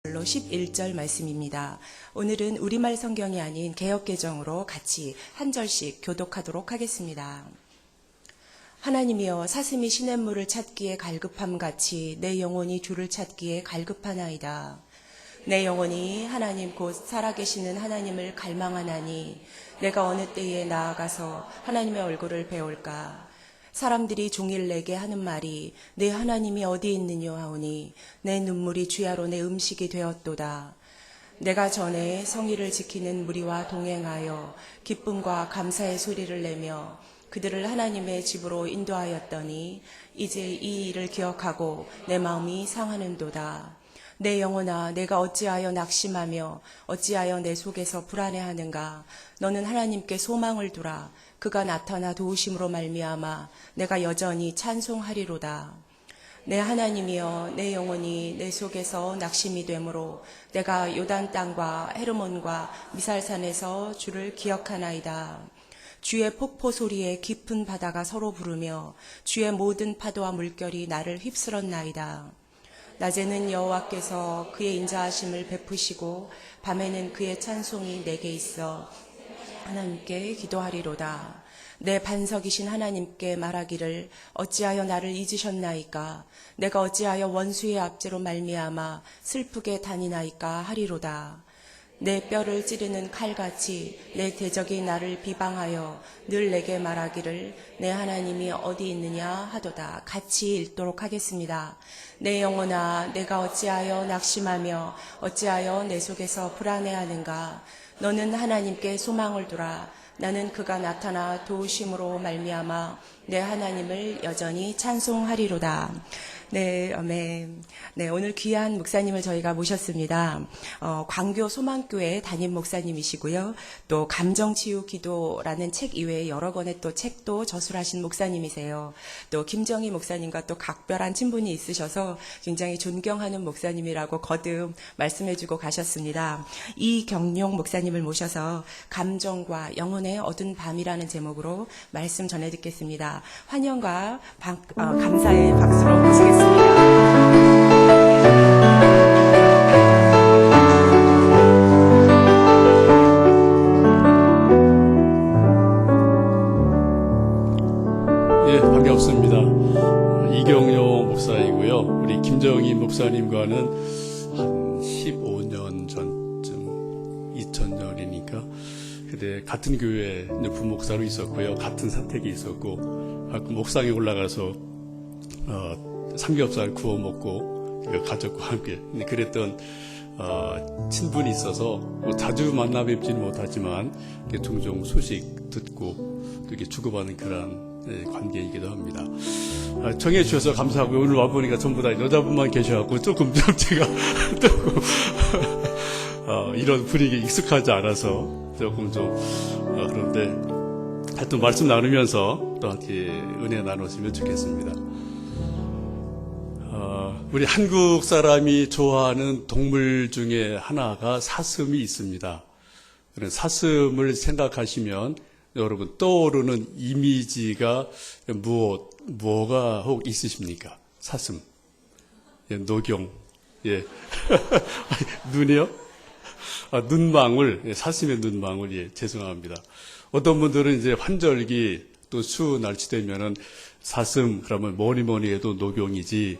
11절 말씀입니다. 오늘은 우리말 성경이 아닌 개역개정으로 같이 한 절씩 교독하도록 하겠습니다. 하나님이여, 사슴이 시냇물을 찾기에 갈급함같이 내 영혼이 주를 찾기에 갈급하나이다. 내 영혼이 하나님 곧 살아계시는 하나님을 갈망하나니 내가 어느 때에 나아가서 하나님의 얼굴을 배울까. 사람들이 종일 내게 하는 말이 내 하나님이 어디 있느냐 하오니 내 눈물이 주야로 내 음식이 되었도다. 내가 전에 성의를 지키는 무리와 동행하여 기쁨과 감사의 소리를 내며 그들을 하나님의 집으로 인도하였더니 이제 이 일을 기억하고 내 마음이 상하는도다. 내 영혼아, 내가 어찌하여 낙심하며 어찌하여 내 속에서 불안해하는가. 너는 하나님께 소망을 두라. 그가 나타나 도우심으로 말미암아 내가 여전히 찬송하리로다. 내 하나님이여, 내 영혼이 내 속에서 낙심이 되므로 내가 요단 땅과 헤르몬과 미살산에서 주를 기억하나이다. 주의 폭포 소리에 깊은 바다가 서로 부르며 주의 모든 파도와 물결이 나를 휩쓸었나이다. 낮에는 여호와께서 그의 인자하심을 베푸시고 밤에는 그의 찬송이 내게 있어 하나님께 기도하리로다. 내 반석이신 하나님께 말하기를 어찌하여 나를 잊으셨나이까. 내가 어찌하여 원수의 압제로 말미암아 슬프게 다니나이까 하리로다. 내 뼈를 찌르는 칼같이 내 대적이 나를 비방하여 늘 내게 말하기를 내 하나님이 어디 있느냐 하도다. 같이 읽도록 하겠습니다. 내 영혼아, 내가 어찌하여 낙심하며 어찌하여 내 속에서 불안해하는가. 너는 하나님께 소망을 두라. 나는 그가 나타나 도우심으로 말미암아 내 하나님을 여전히 찬송하리로다. 네, 아멘. 네, 오늘 귀한 목사님을 저희가 모셨습니다. 광교 소망교회 담임 목사님이시고요. 또 감정치유 기도라는 책 이외에 여러 권의 또 책도 저술하신 목사님이세요. 또 김정희 목사님과 또 각별한 친분이 있으셔서 굉장히 존경하는 목사님이라고 거듭 말씀해주고 가셨습니다. 이경용 목사님을 모셔서 감정과 영혼의 어두운 밤이라는 제목으로 말씀 전해 듣겠습니다. 환영과 감사의 박수로 모시겠습니다. 예, 반갑습니다. 이경용 목사이고요. 우리 김정희 목사님과는 한 15년 전쯤, 2000년이니까 그때 같은 교회에 부목사로 있었고요. 같은 사택이 있었고, 가끔 옥상에 올라가서 삼겹살 구워 먹고 가족과 함께 그랬던 친분이 있어서 뭐 자주 만나 뵙지는 못하지만 종종 소식 듣고 이렇게 주고받는 그런 관계이기도 합니다. 청해 주셔서 감사하고요. 오늘 와보니까 전부 다 여자분만 계셔갖고 조금 제가 조금 이런 분위기에 익숙하지 않아서 조금 좀 그런데 하여튼 말씀 나누면서 또 이렇게 은혜 나누시면 좋겠습니다. 우리 한국 사람이 좋아하는 동물 중에 하나가 사슴이 있습니다. 사슴을 생각하시면 여러분 떠오르는 이미지가 뭐가 혹 있으십니까? 사슴, 예, 녹용, 예, 눈이요? 눈망울, 예, 사슴의 눈망울, 예, 죄송합니다. 어떤 분들은 이제 환절기 또 추운 날씨 되면은 사슴 그러면 뭐니 해도 녹용이지.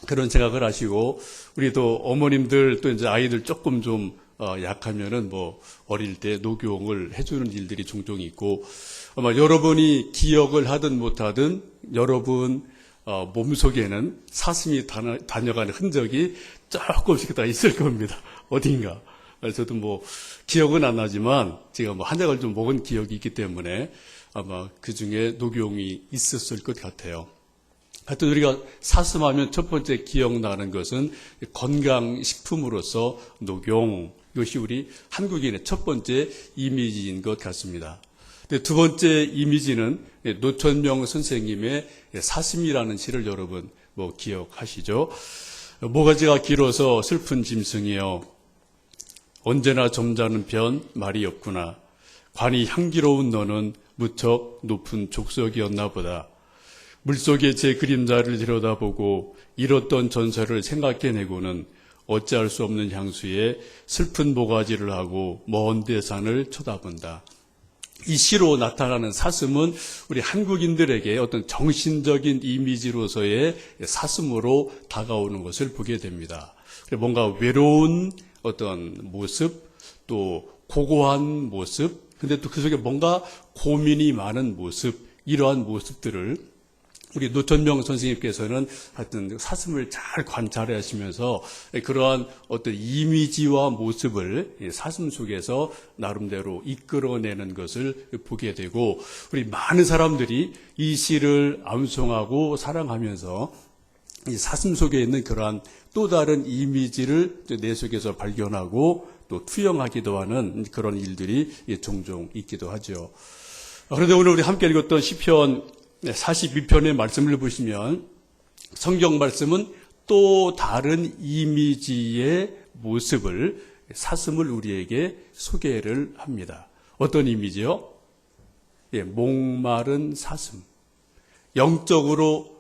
그런 생각을 하시고, 우리 또 어머님들 또 이제 아이들 조금 좀 약하면은 뭐 어릴 때 녹용을 해주는 일들이 종종 있고, 아마 여러분이 기억을 하든 못하든 여러분 몸속에는 사슴이 다녀가는 흔적이 조금씩 다 있을 겁니다. 어딘가. 저도 뭐 기억은 안 나지만 제가 뭐 한약을 좀 먹은 기억이 있기 때문에 아마 그 중에 녹용이 있었을 것 같아요. 하여튼 우리가 사슴하면 첫 번째 기억나는 것은 건강식품으로서 녹용, 이것이 우리 한국인의 첫 번째 이미지인 것 같습니다. 근데 두 번째 이미지는 노천명 선생님의 사슴이라는 시를 여러분 뭐 기억하시죠? 모가지가 길어서 슬픈 짐승이여, 언제나 점잖은 변 말이 없구나. 관이 향기로운 너는 무척 높은 족속이었나 보다. 물속에 제 그림자를 들여다보고 잃었던 전설을 생각해내고는 어찌할 수 없는 향수에 슬픈 모가지를 하고 먼 대산을 쳐다본다. 이 시로 나타나는 사슴은 우리 한국인들에게 어떤 정신적인 이미지로서의 사슴으로 다가오는 것을 보게 됩니다. 뭔가 외로운 어떤 모습, 또 고고한 모습, 근데 또 그 속에 뭔가 고민이 많은 모습, 이러한 모습들을 우리 노천명 선생님께서는 하여튼 사슴을 잘 관찰해 하시면서 그러한 어떤 이미지와 모습을 사슴 속에서 나름대로 이끌어내는 것을 보게 되고, 우리 많은 사람들이 이 시를 암송하고 사랑하면서 이 사슴 속에 있는 그러한 또 다른 이미지를 내 속에서 발견하고 또 투영하기도 하는 그런 일들이 종종 있기도 하죠. 그런데 오늘 우리 함께 읽었던 시편 42편의 말씀을 보시면 성경 말씀은 또 다른 이미지의 모습을, 사슴을 우리에게 소개를 합니다. 어떤 이미지요? 목마른 사슴. 영적으로,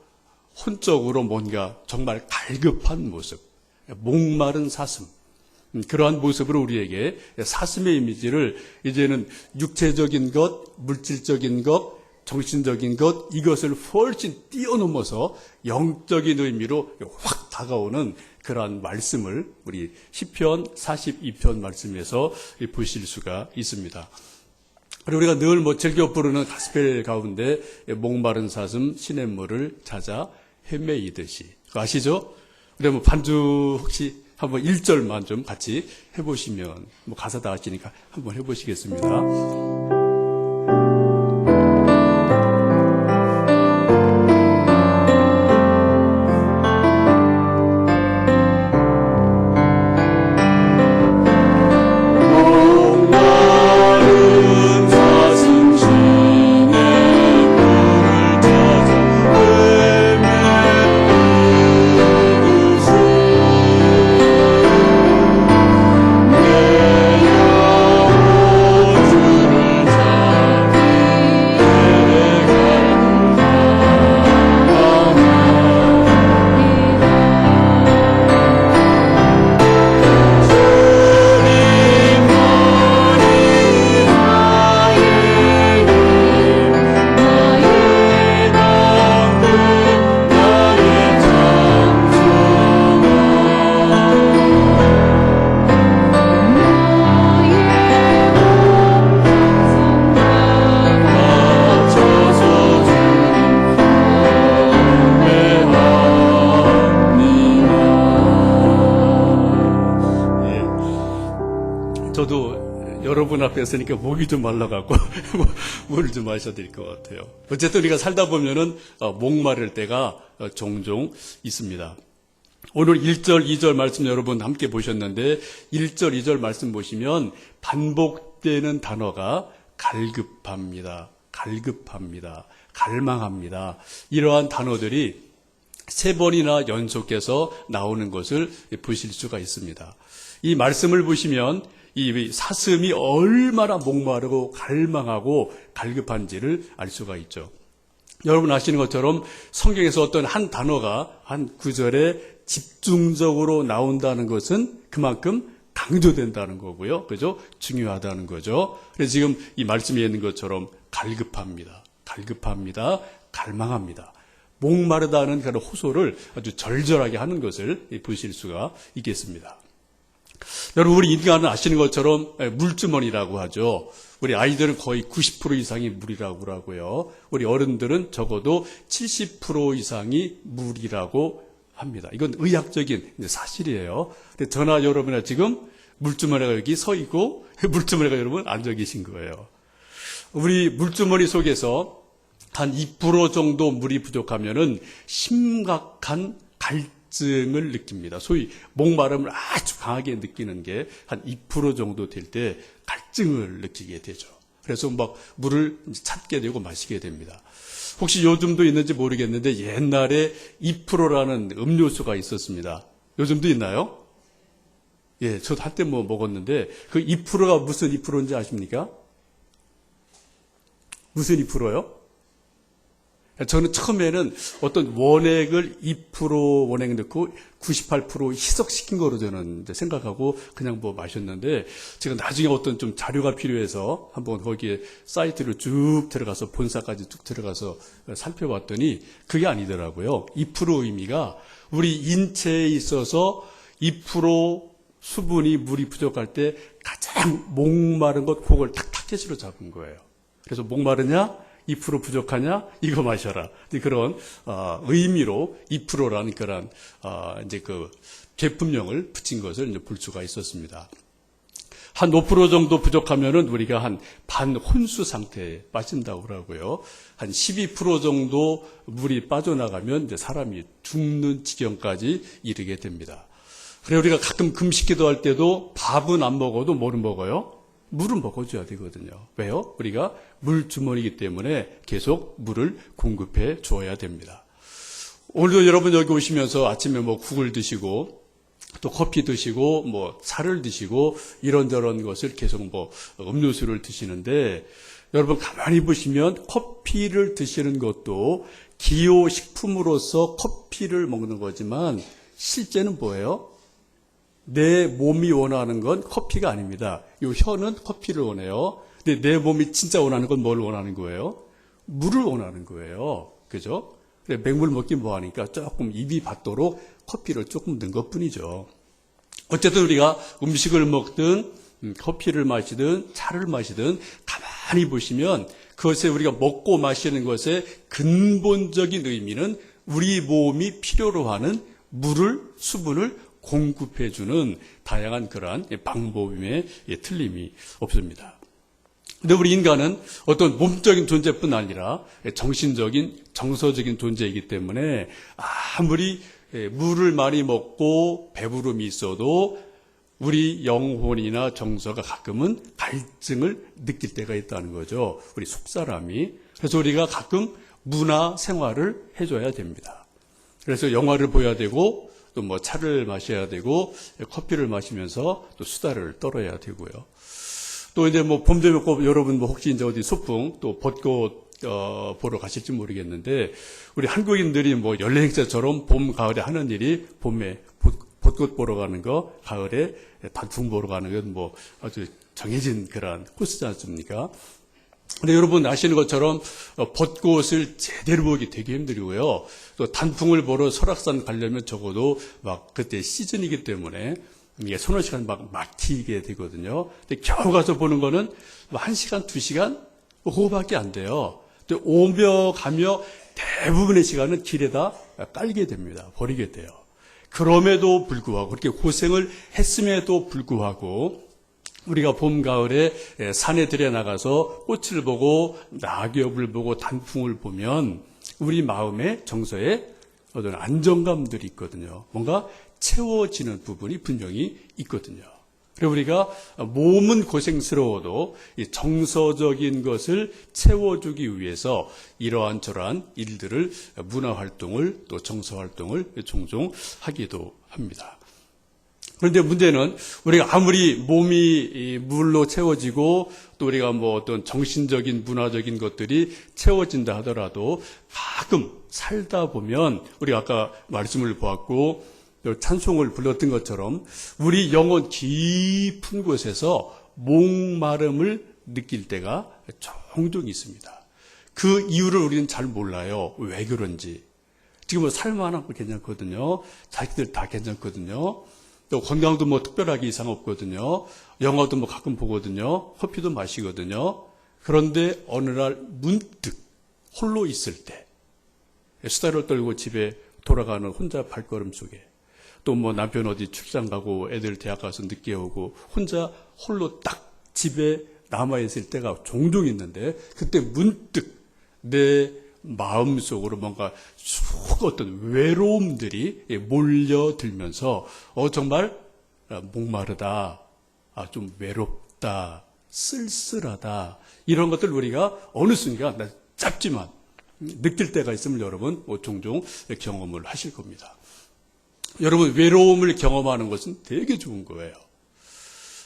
혼적으로 뭔가 정말 갈급한 모습. 목마른 사슴. 그러한 모습으로 우리에게 사슴의 이미지를 이제는 육체적인 것, 물질적인 것, 정신적인 것, 이것을 훨씬 뛰어넘어서 영적인 의미로 확 다가오는 그러한 말씀을 우리 시편 42편 말씀에서 보실 수가 있습니다. 그리고 우리가 늘 즐겨 부르는 가스펠 가운데 목마른 사슴 시냇물을 찾아 헤매이듯이, 그거 아시죠? 우리 반주 혹시 한번 1절만 좀 같이 해보시면, 가사 다 아시니까 한번 해보시겠습니다. 저도 여러분 앞에 있으니까 목이 좀 말라갖고 물을 좀 마셔야 될 것 같아요. 어쨌든 우리가 살다 보면은 목마를 때가 종종 있습니다. 오늘 1절, 2절 말씀 여러분 함께 보셨는데 1절, 2절 말씀 보시면 반복되는 단어가 갈급합니다. 갈급합니다. 갈망합니다. 이러한 단어들이 3번이나 연속해서 나오는 것을 보실 수가 있습니다. 이 말씀을 보시면 이 사슴이 얼마나 목마르고 갈망하고 갈급한지를 알 수가 있죠. 여러분 아시는 것처럼 성경에서 어떤 한 단어가 한 구절에 집중적으로 나온다는 것은 그만큼 강조된다는 거고요. 그죠? 중요하다는 거죠. 그래서 지금 이 말씀에 있는 것처럼 갈급합니다. 갈급합니다. 갈망합니다. 목마르다는 그런 호소를 아주 절절하게 하는 것을 보실 수가 있겠습니다. 여러분, 우리 인간은 아시는 것처럼 물주머니라고 하죠. 우리 아이들은 거의 90% 이상이 물이라고 하고요. 우리 어른들은 적어도 70% 이상이 물이라고 합니다. 이건 의학적인 사실이에요. 근데 저나 여러분이나 지금 물주머니가 여기 서 있고 물주머니가 여러분 앉아 계신 거예요. 우리 물주머니 속에서 한 2% 정도 물이 부족하면은 심각한 갈증을 느낍니다. 소위 목마름을 아주 강하게 느끼는 게 한 2% 정도 될 때 갈증을 느끼게 되죠. 그래서 막 물을 찾게 되고 마시게 됩니다. 혹시 요즘도 있는지 모르겠는데 옛날에 2%라는 음료수가 있었습니다. 요즘도 있나요? 예, 저도 한때 먹었는데 그 2%가 무슨 2%인지 아십니까? 무슨 2%요? 저는 처음에는 어떤 원액을 2% 원액 넣고 98% 희석시킨 거로 저는 이제 생각하고 그냥 뭐 마셨는데, 제가 나중에 어떤 좀 자료가 필요해서 한번 거기에 사이트를 쭉 들어가서 본사까지 쭉 들어가서 살펴봤더니 그게 아니더라고요. 2% 의미가 우리 인체에 있어서 2% 수분이 물이 부족할 때 가장 목마른 것, 그걸 탁탁해지로 잡은 거예요. 그래서 목마르냐? 2% 부족하냐? 이거 마셔라. 그런 의미로 2%라는 그런 이제 그 제품명을 붙인 것을 이제 볼 수가 있었습니다. 한 5% 정도 부족하면은 우리가 한 반혼수 상태에 빠진다고 그러고요. 한 12% 정도 물이 빠져나가면 이제 사람이 죽는 지경까지 이르게 됩니다. 그래 우리가 가끔 금식 기도할 때도 밥은 안 먹어도 뭐를 먹어요? 물은 먹어줘야 되거든요. 왜요? 우리가 물 주머니이기 때문에 계속 물을 공급해 줘야 됩니다. 오늘도 여러분 여기 오시면서 아침에 뭐 국을 드시고 또 커피 드시고 뭐 차를 드시고 이런저런 것을 계속 뭐 음료수를 드시는데, 여러분 가만히 보시면 커피를 드시는 것도 기호식품으로서 커피를 먹는 거지만 실제는 뭐예요? 내 몸이 원하는 건 커피가 아닙니다. 이 혀는 커피를 원해요. 근데 내 몸이 진짜 원하는 건 뭘 원하는 거예요? 물을 원하는 거예요. 그죠? 그래, 맹물 먹기 뭐하니까 조금 입이 받도록 커피를 조금 넣은 것 뿐이죠. 어쨌든 우리가 음식을 먹든 커피를 마시든 차를 마시든 가만히 보시면 그것에 우리가 먹고 마시는 것의 근본적인 의미는 우리 몸이 필요로 하는 물을, 수분을 공급해주는 다양한 그러한 방법임에 틀림이 없습니다. 근데 우리 인간은 어떤 몸적인 존재뿐 아니라 정신적인, 정서적인 존재이기 때문에 아무리 물을 많이 먹고 배부름이 있어도 우리 영혼이나 정서가 가끔은 갈증을 느낄 때가 있다는 거죠. 우리 속사람이. 그래서 우리가 가끔 문화 생활을 해줘야 됩니다. 그래서 영화를 봐야 되고 또 뭐 차를 마셔야 되고 커피를 마시면서 또 수다를 떨어야 되고요. 또 이제 뭐 봄 되면 꼭 여러분 뭐 혹시 이제 어디 소풍 또 벚꽃 보러 가실지 모르겠는데, 우리 한국인들이 뭐 연례행사처럼 봄 가을에 하는 일이 봄에 벚꽃 보러 가는 거, 가을에 단풍 보러 가는 건 뭐 아주 정해진 그런 코스지 않습니까? 근데 여러분 아시는 것처럼 벚꽃을 제대로 보기 되게 힘들고요. 또 단풍을 보러 설악산 가려면 적어도 막 그때 시즌이기 때문에 이게 서너 시간 막 막히게 되거든요. 근데 겨우 가서 보는 거는 뭐 1시간, 2시간 그거밖에 안 돼요. 근데 오며 가며 대부분의 시간은 길에다 깔게 됩니다. 버리게 돼요. 그럼에도 불구하고, 그렇게 고생을 했음에도 불구하고 우리가 봄, 가을에 산에 들여나가서 꽃을 보고 낙엽을 보고 단풍을 보면 우리 마음의 정서에 어떤 안정감들이 있거든요. 뭔가 채워지는 부분이 분명히 있거든요. 그래서 우리가 몸은 고생스러워도 이 정서적인 것을 채워주기 위해서 이러한 저러한 일들을, 문화활동을 또 정서활동을 종종 하기도 합니다. 그런데 문제는 우리가 아무리 몸이 물로 채워지고 또 우리가 뭐 어떤 정신적인 문화적인 것들이 채워진다 하더라도 가끔 살다 보면, 우리가 아까 말씀을 보았고 찬송을 불렀던 것처럼 우리 영혼 깊은 곳에서 목마름을 느낄 때가 종종 있습니다. 그 이유를 우리는 잘 몰라요. 왜 그런지. 지금 뭐 살만하고 괜찮거든요. 자식들 다 괜찮거든요. 또 건강도 뭐 특별하게 이상 없거든요. 영화도 뭐 가끔 보거든요. 커피도 마시거든요. 그런데 어느 날 문득 홀로 있을 때, 수다를 떨고 집에 돌아가는 혼자 발걸음 속에, 또 뭐 남편 어디 출장 가고 애들 대학 가서 늦게 오고 혼자 홀로 딱 집에 남아있을 때가 종종 있는데, 그때 문득 내 마음속으로 뭔가 어떤 외로움들이 몰려들면서 정말 목마르다, 좀 외롭다, 쓸쓸하다, 이런 것들 우리가 어느 순간 짧지만 느낄 때가 있으면 여러분 종종 경험을 하실 겁니다. 여러분 외로움을 경험하는 것은 되게 좋은 거예요.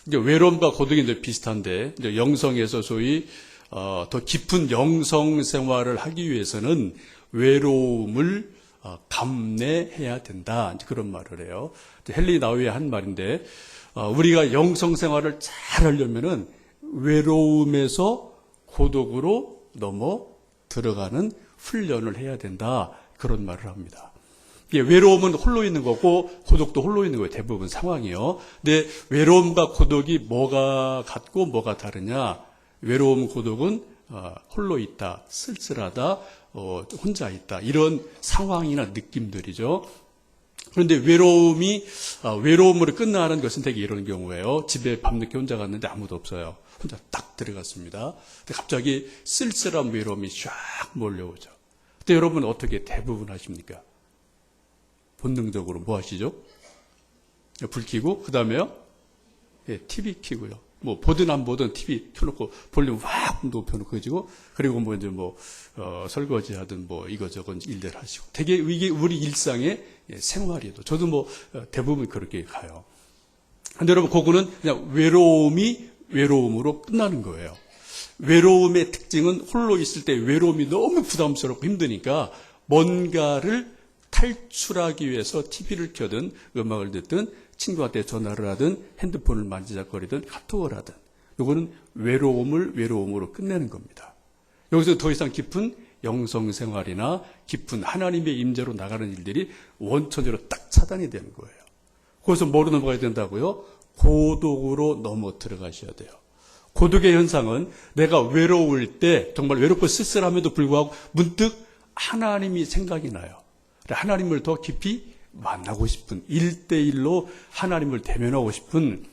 이제 외로움과 고독이 이제 비슷한데, 이제 영성에서 소위 더 깊은 영성 생활을 하기 위해서는 외로움을 감내해야 된다. 그런 말을 해요. 헨리 나우의 한 말인데, 우리가 영성 생활을 잘 하려면은 외로움에서 고독으로 넘어 들어가는 훈련을 해야 된다. 그런 말을 합니다. 외로움은 홀로 있는 거고 고독도 홀로 있는 거예요. 대부분 상황이요. 근데 외로움과 고독이 뭐가 같고 뭐가 다르냐? 외로움, 고독은 홀로 있다, 쓸쓸하다, 혼자 있다 이런 상황이나 느낌들이죠. 그런데 외로움으로 끝나는 것은 되게 이런 경우예요. 집에 밤늦게 혼자 갔는데 아무도 없어요. 혼자 딱 들어갔습니다. 근데 갑자기 쓸쓸한 외로움이 쫙 몰려오죠. 그때 여러분 어떻게 대부분 하십니까? 본능적으로 뭐 하시죠? 불 켜고 그다음에요? TV 켜고요. 뭐 보든 안 보든 TV 켜놓고 볼륨 확 높여놓고 해지고 그리고 뭐 이제 설거지하든 뭐 이거저거 일들 하시고 되게 이게 우리 일상의 생활이도 저도 뭐 대부분 그렇게 가요. 근데 여러분 그거는 그냥 외로움으로 끝나는 거예요. 외로움의 특징은 홀로 있을 때 외로움이 너무 부담스럽고 힘드니까 뭔가를 탈출하기 위해서 TV를 켜든 음악을 듣든 친구한테 전화를 하든 핸드폰을 만지작거리든 카톡을 하든 이거는 외로움으로 끝내는 겁니다. 여기서 더 이상 깊은 영성생활이나 깊은 하나님의 임재로 나가는 일들이 원천적으로 딱 차단이 되는 거예요. 거기서 뭐로 넘어가야 된다고요? 고독으로 넘어 들어가셔야 돼요. 고독의 현상은 내가 외로울 때 정말 외롭고 쓸쓸함에도 불구하고 문득 하나님이 생각이 나요. 하나님을 더 깊이 만나고 싶은 1대1로 하나님을 대면하고 싶은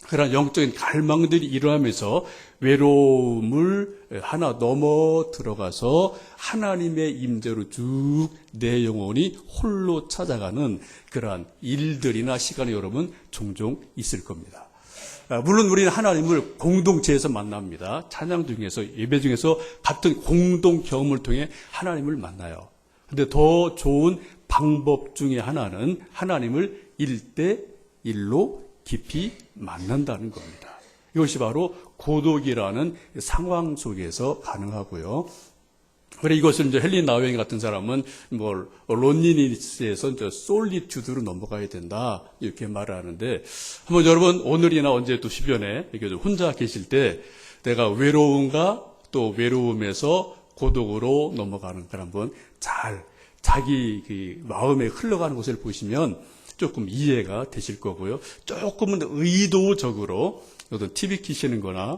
그런 영적인 갈망들이 일어나면서 외로움을 하나 넘어 들어가서 하나님의 임재로 쭉 내 영혼이 홀로 찾아가는 그러한 일들이나 시간이 여러분 종종 있을 겁니다. 물론 우리는 하나님을 공동체에서 만납니다. 찬양 중에서 예배 중에서 같은 공동 경험을 통해 하나님을 만나요. 근데 더 좋은 방법 중에 하나는 하나님을 1대1로 깊이 만난다는 겁니다. 이것이 바로 고독이라는 상황 속에서 가능하고요. 그래 이것을 이제 헨리 나우행 같은 사람은 론리니스에서 솔리튜드로 넘어가야 된다 이렇게 말을 하는데 한번 여러분 오늘이나 언제 또 주변에 이렇게 혼자 계실 때 내가 외로움과 또 외로움에서 고독으로 넘어가는 걸 한번 잘 자기 그 마음에 흘러가는 것을 보시면 조금 이해가 되실 거고요. 조금은 의도적으로 어떤 TV 키시는 거나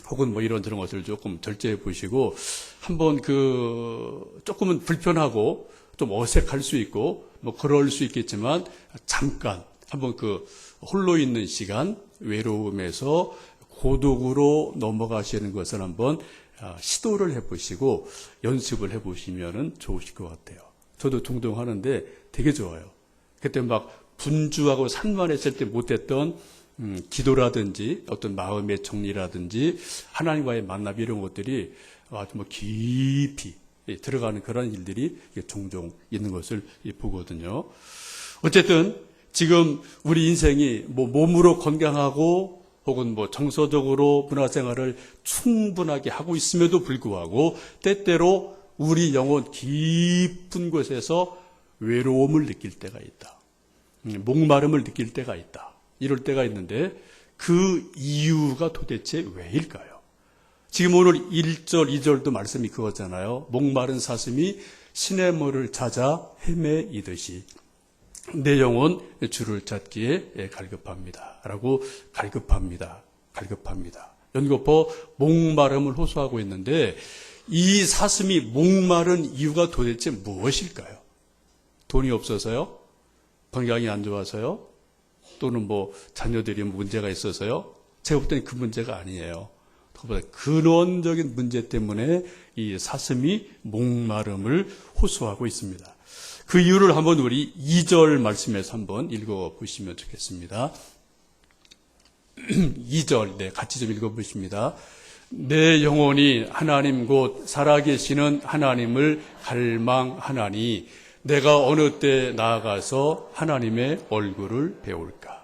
혹은 뭐 이런저런 것을 조금 절제해 보시고 한번 조금은 불편하고 좀 어색할 수 있고 뭐 그럴 수 있겠지만 잠깐 한번 홀로 있는 시간 외로움에서 고독으로 넘어가시는 것을 한번 시도를 해보시고 연습을 해보시면 좋으실 것 같아요. 저도 종종 하는데 되게 좋아요. 그때 막 분주하고 산만했을 때 못했던 기도라든지 어떤 마음의 정리라든지 하나님과의 만남 이런 것들이 아주 깊이 들어가는 그런 일들이 종종 있는 것을 보거든요. 어쨌든 지금 우리 인생이 몸으로 건강하고 혹은 정서적으로 문화생활을 충분하게 하고 있음에도 불구하고 때때로 우리 영혼 깊은 곳에서 외로움을 느낄 때가 있다. 목마름을 느낄 때가 있다. 이럴 때가 있는데 그 이유가 도대체 왜일까요? 지금 오늘 1절, 2절도 말씀이 그거잖아요. 목마른 사슴이 시냇물을 찾아 헤매이듯이 내 영혼 주를 찾기에 갈급합니다. 라고 갈급합니다. 연거푸 목마름을 호소하고 있는데 이 사슴이 목마른 이유가 도대체 무엇일까요? 돈이 없어서요? 건강이 안 좋아서요? 또는 자녀들이 문제가 있어서요? 제가 볼 때는 그 문제가 아니에요. 그보다 근원적인 문제 때문에 이 사슴이 목마름을 호소하고 있습니다. 그 이유를 한번 우리 2절 말씀에서 한번 읽어보시면 좋겠습니다. 2절, 같이 좀 읽어보십니다. 내 영혼이 하나님 곧 살아계시는 하나님을 갈망하나니 내가 어느 때 나아가서 하나님의 얼굴을 배울까?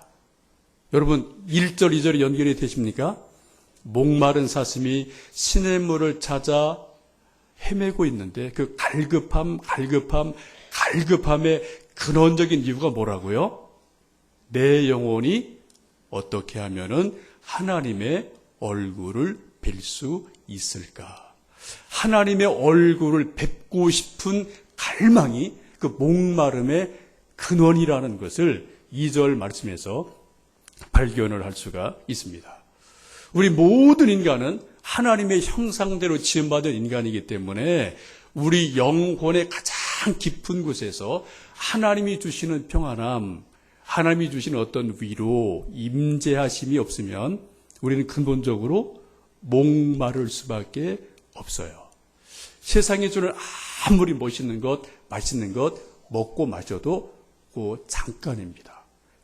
여러분 1절, 2절이 연결이 되십니까? 목마른 사슴이 시냇물을 찾아 헤매고 있는데 그 갈급함의 근원적인 이유가 뭐라고요? 내 영혼이 어떻게 하면은 하나님의 얼굴을 뵐 수 있을까? 하나님의 얼굴을 뵙고 싶은 갈망이 그 목마름의 근원이라는 것을 2절 말씀에서 발견을 할 수가 있습니다. 우리 모든 인간은 하나님의 형상대로 지음받은 인간이기 때문에 우리 영혼의 가장 깊은 곳에서 하나님이 주시는 평안함, 하나님이 주시는 어떤 위로, 임재하심이 없으면 우리는 근본적으로 목마를 수밖에 없어요. 세상이 주는 아무리 멋있는 것, 맛있는 것 먹고 마셔도 그 잠깐입니다.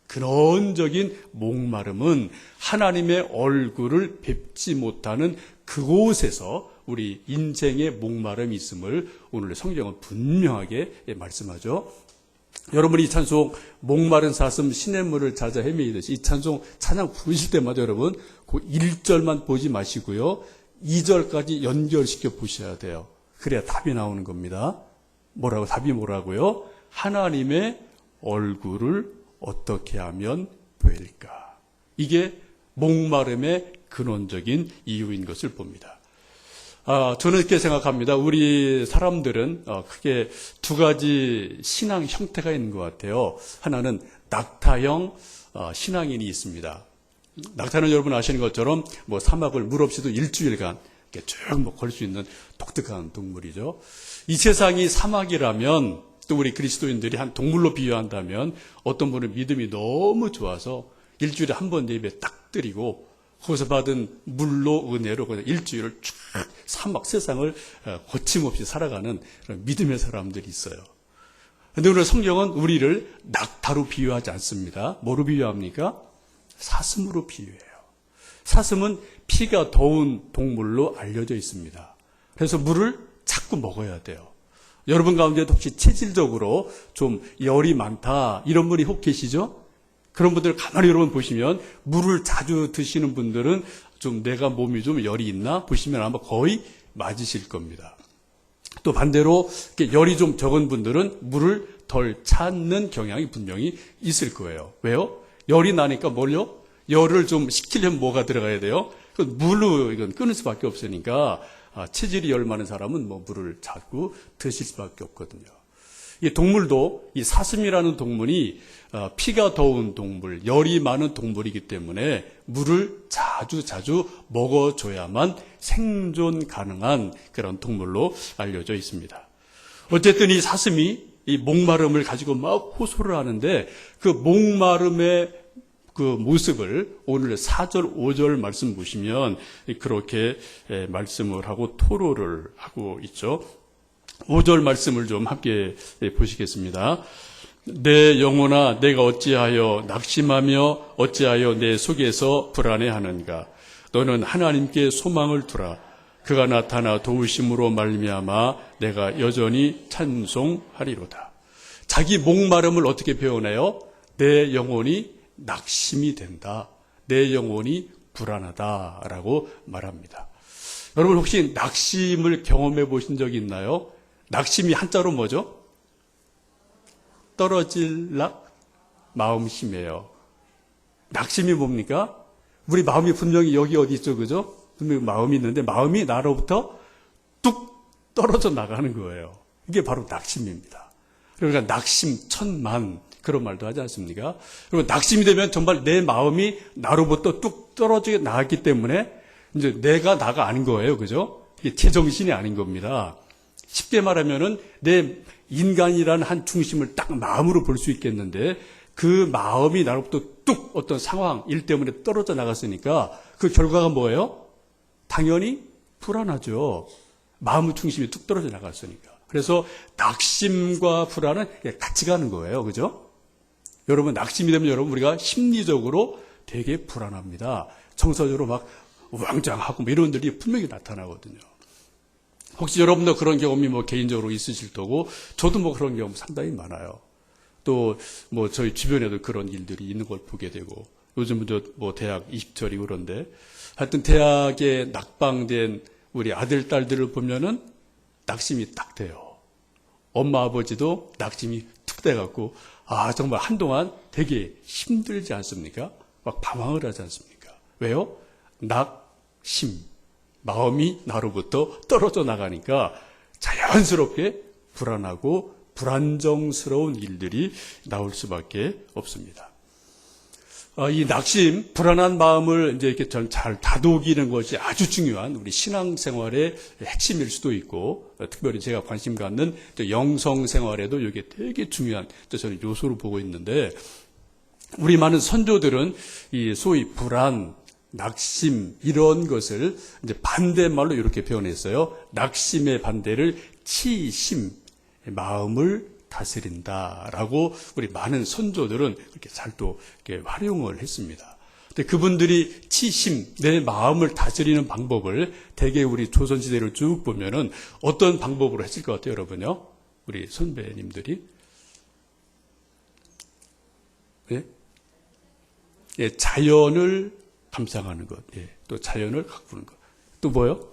근원적인 목마름은 하나님의 얼굴을 뵙지 못하는 그곳에서 우리 인생의 목마름이 있음을 오늘 성경은 분명하게 말씀하죠. 여러분 이 찬송 목마른 사슴 시냇물을 찾아 헤매이듯이 이 찬송 찬양 부르실 때마다 여러분 그 1절만 보지 마시고요. 2절까지 연결시켜 보셔야 돼요. 그래야 답이 나오는 겁니다. 답이 뭐라고요? 하나님의 얼굴을 어떻게 하면 보일까? 이게 목마름의 근원적인 이유인 것을 봅니다. 저는 이렇게 생각합니다. 우리 사람들은 크게 두 가지 신앙 형태가 있는 것 같아요. 하나는 낙타형 신앙인이 있습니다. 낙타는 여러분 아시는 것처럼 사막을 물 없이도 일주일간 쭉 걸 수 있는 독특한 동물이죠. 이 세상이 사막이라면 또 우리 그리스도인들이 한 동물로 비유한다면 어떤 분은 믿음이 너무 좋아서 일주일에 한 번 예배 딱 드리고 거기서 받은 물로 은혜로 그냥 일주일을 쭉 사막 세상을 거침없이 살아가는 그런 믿음의 사람들이 있어요. 그런데 오늘 성경은 우리를 낙타로 비유하지 않습니다. 뭐로 비유합니까? 사슴으로 비유해요. 사슴은 피가 더운 동물로 알려져 있습니다. 그래서 물을 자꾸 먹어야 돼요. 여러분 가운데도 혹시 체질적으로 좀 열이 많다 이런 분이 혹 계시죠? 그런 분들 가만히 여러분 보시면 물을 자주 드시는 분들은 좀 내가 몸이 좀 열이 있나 보시면 아마 거의 맞으실 겁니다. 또 반대로 열이 좀 적은 분들은 물을 덜 찾는 경향이 분명히 있을 거예요. 왜요? 열이 나니까 뭘요? 열을 좀 식히려면 뭐가 들어가야 돼요? 물로 이건 끊을 수밖에 없으니까 체질이 열 많은 사람은 물을 자꾸 드실 수밖에 없거든요. 이 동물도 이 사슴이라는 동물이 피가 더운 동물, 열이 많은 동물이기 때문에 물을 자주 먹어줘야만 생존 가능한 그런 동물로 알려져 있습니다. 어쨌든 이 사슴이 이 목마름을 가지고 막 호소를 하는데 그 목마름의 그 모습을 오늘 4절, 5절 말씀 보시면 그렇게 말씀을 하고 토로를 하고 있죠. 5절 말씀을 좀 함께 보시겠습니다. 내 영혼아 내가 어찌하여 낙심하며 어찌하여 내 속에서 불안해하는가. 너는 하나님께 소망을 두라. 그가 나타나 도우심으로 말미암아 내가 여전히 찬송하리로다. 자기 목마름을 어떻게 표현해요? 내 영혼이 낙심이 된다. 내 영혼이 불안하다라고 말합니다. 여러분 혹시 낙심을 경험해 보신 적이 있나요? 낙심이 한자로 뭐죠? 떨어질 낙? 마음심이에요. 낙심이 뭡니까? 우리 마음이 분명히 여기 어디 있죠, 그죠? 분명히 마음이 있는데 마음이 나로부터 뚝 떨어져 나가는 거예요. 이게 바로 낙심입니다. 그러니까 낙심천만 그런 말도 하지 않습니까? 그리고 낙심이 되면 정말 내 마음이 나로부터 뚝 떨어지게 나갔기 때문에 이제 내가 나가 아닌 거예요, 그죠? 이게 제정신이 아닌 겁니다. 쉽게 말하면은 내 인간이라는 한 중심을 딱 마음으로 볼 수 있겠는데 그 마음이 나로부터 뚝 어떤 상황, 일 때문에 떨어져 나갔으니까 그 결과가 뭐예요? 당연히 불안하죠. 마음 중심이 뚝 떨어져 나갔으니까. 그래서 낙심과 불안은 같이 가는 거예요. 그죠? 여러분 낙심이 되면 여러분 우리가 심리적으로 되게 불안합니다. 정서적으로 막 우왕좌왕하고 이런 일이 분명히 나타나거든요. 혹시 여러분도 그런 경험이 개인적으로 있으실 테고 저도 그런 경험 상당히 많아요. 또 저희 주변에도 그런 일들이 있는 걸 보게 되고 요즘도 대학 20절이 그런데 하여튼 대학에 낙방된 우리 아들 딸들을 보면은 낙심이 딱 돼요. 엄마 아버지도 낙심이 툭 돼갖고 정말 한동안 되게 힘들지 않습니까? 막 방황을 하지 않습니까? 왜요? 낙심, 마음이 나로부터 떨어져 나가니까 자연스럽게 불안하고 불안정스러운 일들이 나올 수밖에 없습니다. 이 낙심, 불안한 마음을 이제 이렇게 잘 다독이는 것이 아주 중요한 우리 신앙생활의 핵심일 수도 있고, 특별히 제가 관심 갖는 영성생활에도 이게 되게 중요한 저는 요소로 보고 있는데, 우리 많은 선조들은 이 소위 불안, 낙심 이런 것을 이제 반대말로 이렇게 표현했어요. 낙심의 반대를 치심, 마음을 다스린다라고 우리 많은 선조들은 그렇게 잘 또 활용을 했습니다. 근데 그분들이 치심, 내 마음을 다스리는 방법을 대개 우리 조선시대를 쭉 보면은 어떤 방법으로 했을 것 같아요, 여러분요? 우리 선배님들이. 예? 예, 자연을 감상하는 것, 예, 또 자연을 가꾸는 것. 또 뭐요?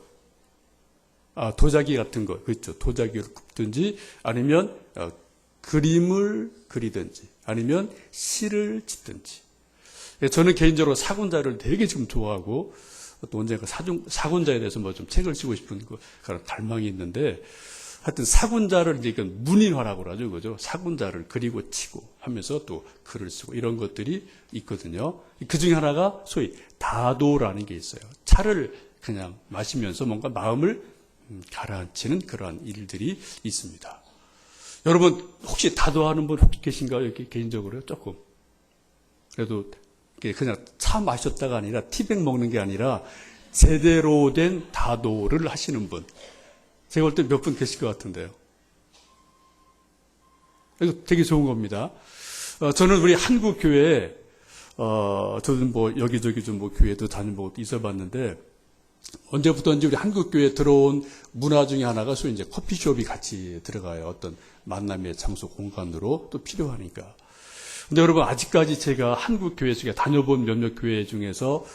도자기 같은 거, 그렇죠. 도자기를 굽든지 아니면 그림을 그리든지 아니면 시를 짓든지. 예, 저는 개인적으로 사군자를 되게 지금 좋아하고 또 언젠가 사군자에 대해서 뭐 좀 책을 쓰고 싶은 그런 갈망이 있는데, 하여튼 사군자를 이제 문인화라고 하죠, 그죠? 사군자를 그리고 치고 하면서 또 글을 쓰고 이런 것들이 있거든요. 그 중에 하나가 소위 다도라는 게 있어요. 차를 그냥 마시면서 뭔가 마음을 가라앉히는 그러한 일들이 있습니다. 여러분 혹시 다도하는 분 혹시 계신가요? 이렇게 개인적으로요? 조금. 그래도 그냥 차 마셨다가 아니라 티백 먹는 게 아니라 제대로 된 다도를 하시는 분. 제가 볼 때 몇 분 계실 것 같은데요. 이거 되게 좋은 겁니다. 저는 우리 한국 교회에, 저는 뭐 여기저기 좀 뭐 교회도 다녀보고 있어봤는데, 언제부터인지 우리 한국 교회에 들어온 문화 중에 하나가 소위 이제 커피숍이 같이 들어가요. 어떤 만남의 장소 공간으로 또 필요하니까. 근데 여러분 아직까지 제가 한국 교회 중에 다녀본 몇몇 교회 중에서,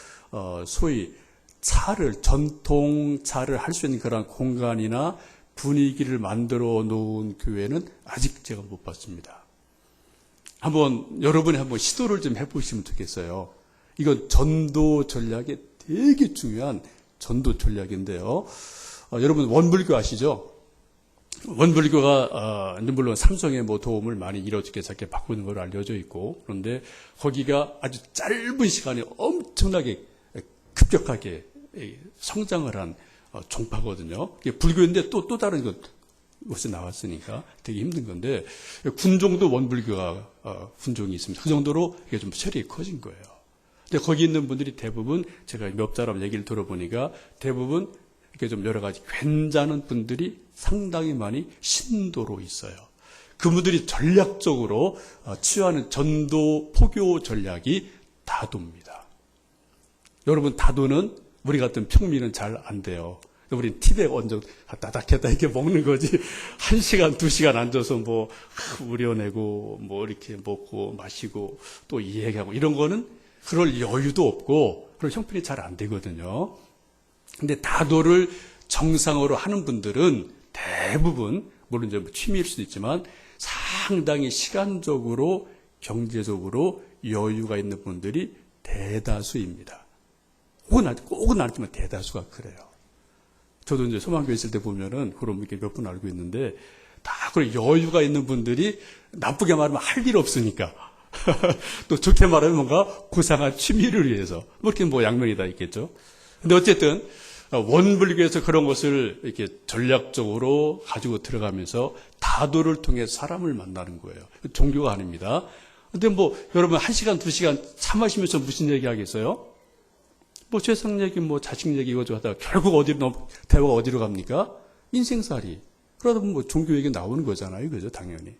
소위 전통 차를 할 수 있는 그런 공간이나 분위기를 만들어 놓은 교회는 아직 제가 못 봤습니다. 여러분이 한번 시도를 좀 해보시면 좋겠어요. 이건 전도 전략에 되게 중요한 전도 전략인데요. 여러분 원불교 아시죠? 원불교가 물론 삼성의 뭐 도움을 많이 이뤄지게 작게 바꾸는 걸로 알려져 있고, 그런데 거기가 아주 짧은 시간에 엄청나게 급격하게 성장을 한 종파거든요. 불교인데 또 다른 것이 나왔으니까 되게 힘든 건데, 군종도 원불교가 군종이 있습니다. 그 정도로 이게 좀 세력이 커진 거예요. 근데 거기 있는 분들이 대부분 제가 몇 사람 얘기를 들어보니까 대부분 이렇게 좀 여러 가지 괜찮은 분들이 상당히 많이 신도로 있어요. 그분들이 전략적으로 취하는 전도 포교 전략이 다도입니다. 여러분 다도는 우리 같은 평민은 잘 안 돼요. 우린 티백 얹어 다닥했다 이렇게 먹는 거지. 1시간, 2시간 앉아서 뭐 우려내고 뭐 이렇게 먹고 마시고 또 이야기하고 이런 거는 그럴 여유도 없고 그런 형편이 잘 안 되거든요. 근데 다도를 정상으로 하는 분들은 대부분 물론 이제 취미일 수도 있지만 상당히 시간적으로 경제적으로 여유가 있는 분들이 대다수입니다. 꼭은 아니지만 대다수가 그래요. 저도 이제 소망교회 있을 때 보면은 그럼 이렇게 몇 분 알고 있는데 다 그런 여유가 있는 분들이 나쁘게 말하면 할 일 없으니까 또 좋게 말하면 뭔가 고상한 취미를 위해서 뭐 이렇게 뭐 양면이 다 있겠죠. 근데 어쨌든 원불교에서 그런 것을 이렇게 전략적으로 가지고 들어가면서 다도를 통해 사람을 만나는 거예요. 종교가 아닙니다. 근데 뭐 여러분 1시간, 2시간 차 마시면서 무슨 얘기 하겠어요? 뭐 세상 얘기, 뭐 자식 얘기 이거 하다가 결국 대화가 어디로 갑니까? 인생살이. 그러다 보면 뭐 종교 얘기 나오는 거잖아요. 그죠? 당연히.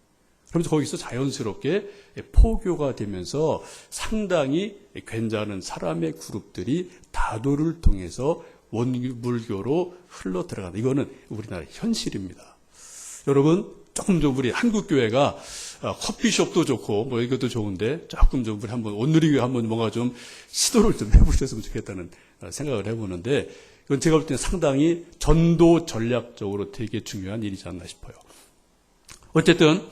그러면서 거기서 자연스럽게 포교가 되면서 상당히 괜찮은 사람의 그룹들이 다도를 통해서 원불교로 흘러 들어간다. 이거는 우리나라의 현실입니다. 여러분, 조금 좀 우리 한국교회가 커피숍도 좋고 뭐 이것도 좋은데 조금 좀 우리 한번 온누리교회 한번 뭔가 좀 시도를 좀 해보셨으면 좋겠다는 생각을 해보는데, 이건 제가 볼 때는 상당히 전도 전략적으로 되게 중요한 일이지 않나 싶어요. 어쨌든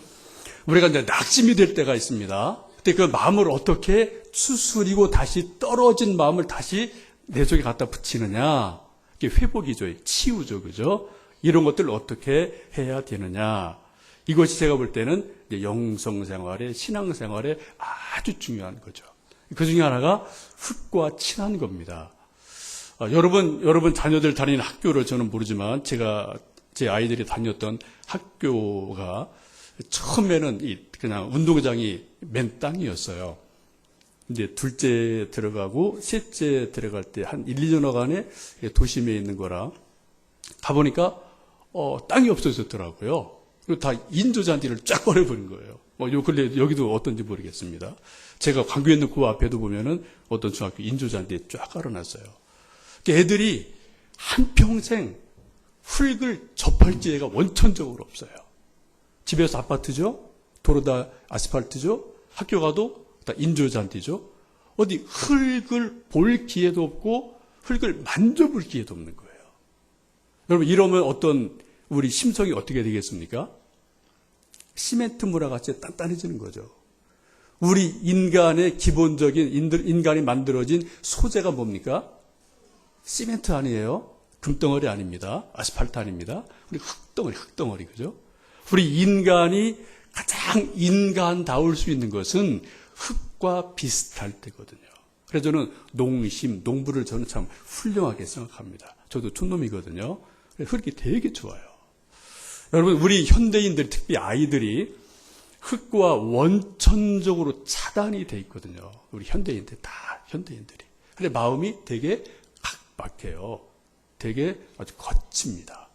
우리가 이제 낙심이 될 때가 있습니다. 그때 그 마음을 어떻게 추스리고 다시 떨어진 마음을 다시 내 속에 갖다 붙이느냐. 이게 회복이죠. 치유죠. 그죠? 이런 것들을 어떻게 해야 되느냐. 이것이 제가 볼 때는 이제 영성생활에, 신앙생활에 아주 중요한 거죠. 그 중에 하나가 흙과 친한 겁니다. 여러분 자녀들 다니는 학교를 저는 모르지만 제 아이들이 다녔던 학교가 처음에는 그냥 운동장이 맨 땅이었어요. 이제 둘째 들어가고 셋째 들어갈 때 한 1, 2년간에 도심에 있는 거라 가보니까 땅이 없어졌더라고요. 그리고 다 인조잔디를 쫙 꺼내버린 거예요. 요 근래 여기도 어떤지 모르겠습니다. 제가 광교에 있는 그 앞에도 보면은 어떤 중학교 인조잔디에 쫙 깔아놨어요. 애들이 한평생 흙을 접할 기회가 원천적으로 없어요. 집에서 아파트죠? 도로 다 아스팔트죠? 학교 가도 다 인조잔디죠? 어디 흙을 볼 기회도 없고 흙을 만져볼 기회도 없는 거예요. 여러분 이러면 어떤 우리 심성이 어떻게 되겠습니까? 시멘트 무라 같이 단단해지는 거죠. 우리 인간의 기본적인 인간이 만들어진 소재가 뭡니까? 시멘트 아니에요? 금덩어리 아닙니다. 아스팔트 아닙니다. 우리 흙덩어리, 그죠? 우리 인간이 가장 인간다울 수 있는 것은 흙과 비슷할 때거든요. 그래서 저는 농부를 저는 참 훌륭하게 생각합니다. 저도 촌놈이거든요. 흙이 되게 좋아요. 여러분, 우리 현대인들, 특히 아이들이 흙과 원천적으로 차단이 돼 있거든요. 우리 현대인들, 다 현대인들이. 근데 마음이 되게 각박해요. 되게 아주 거칩니다.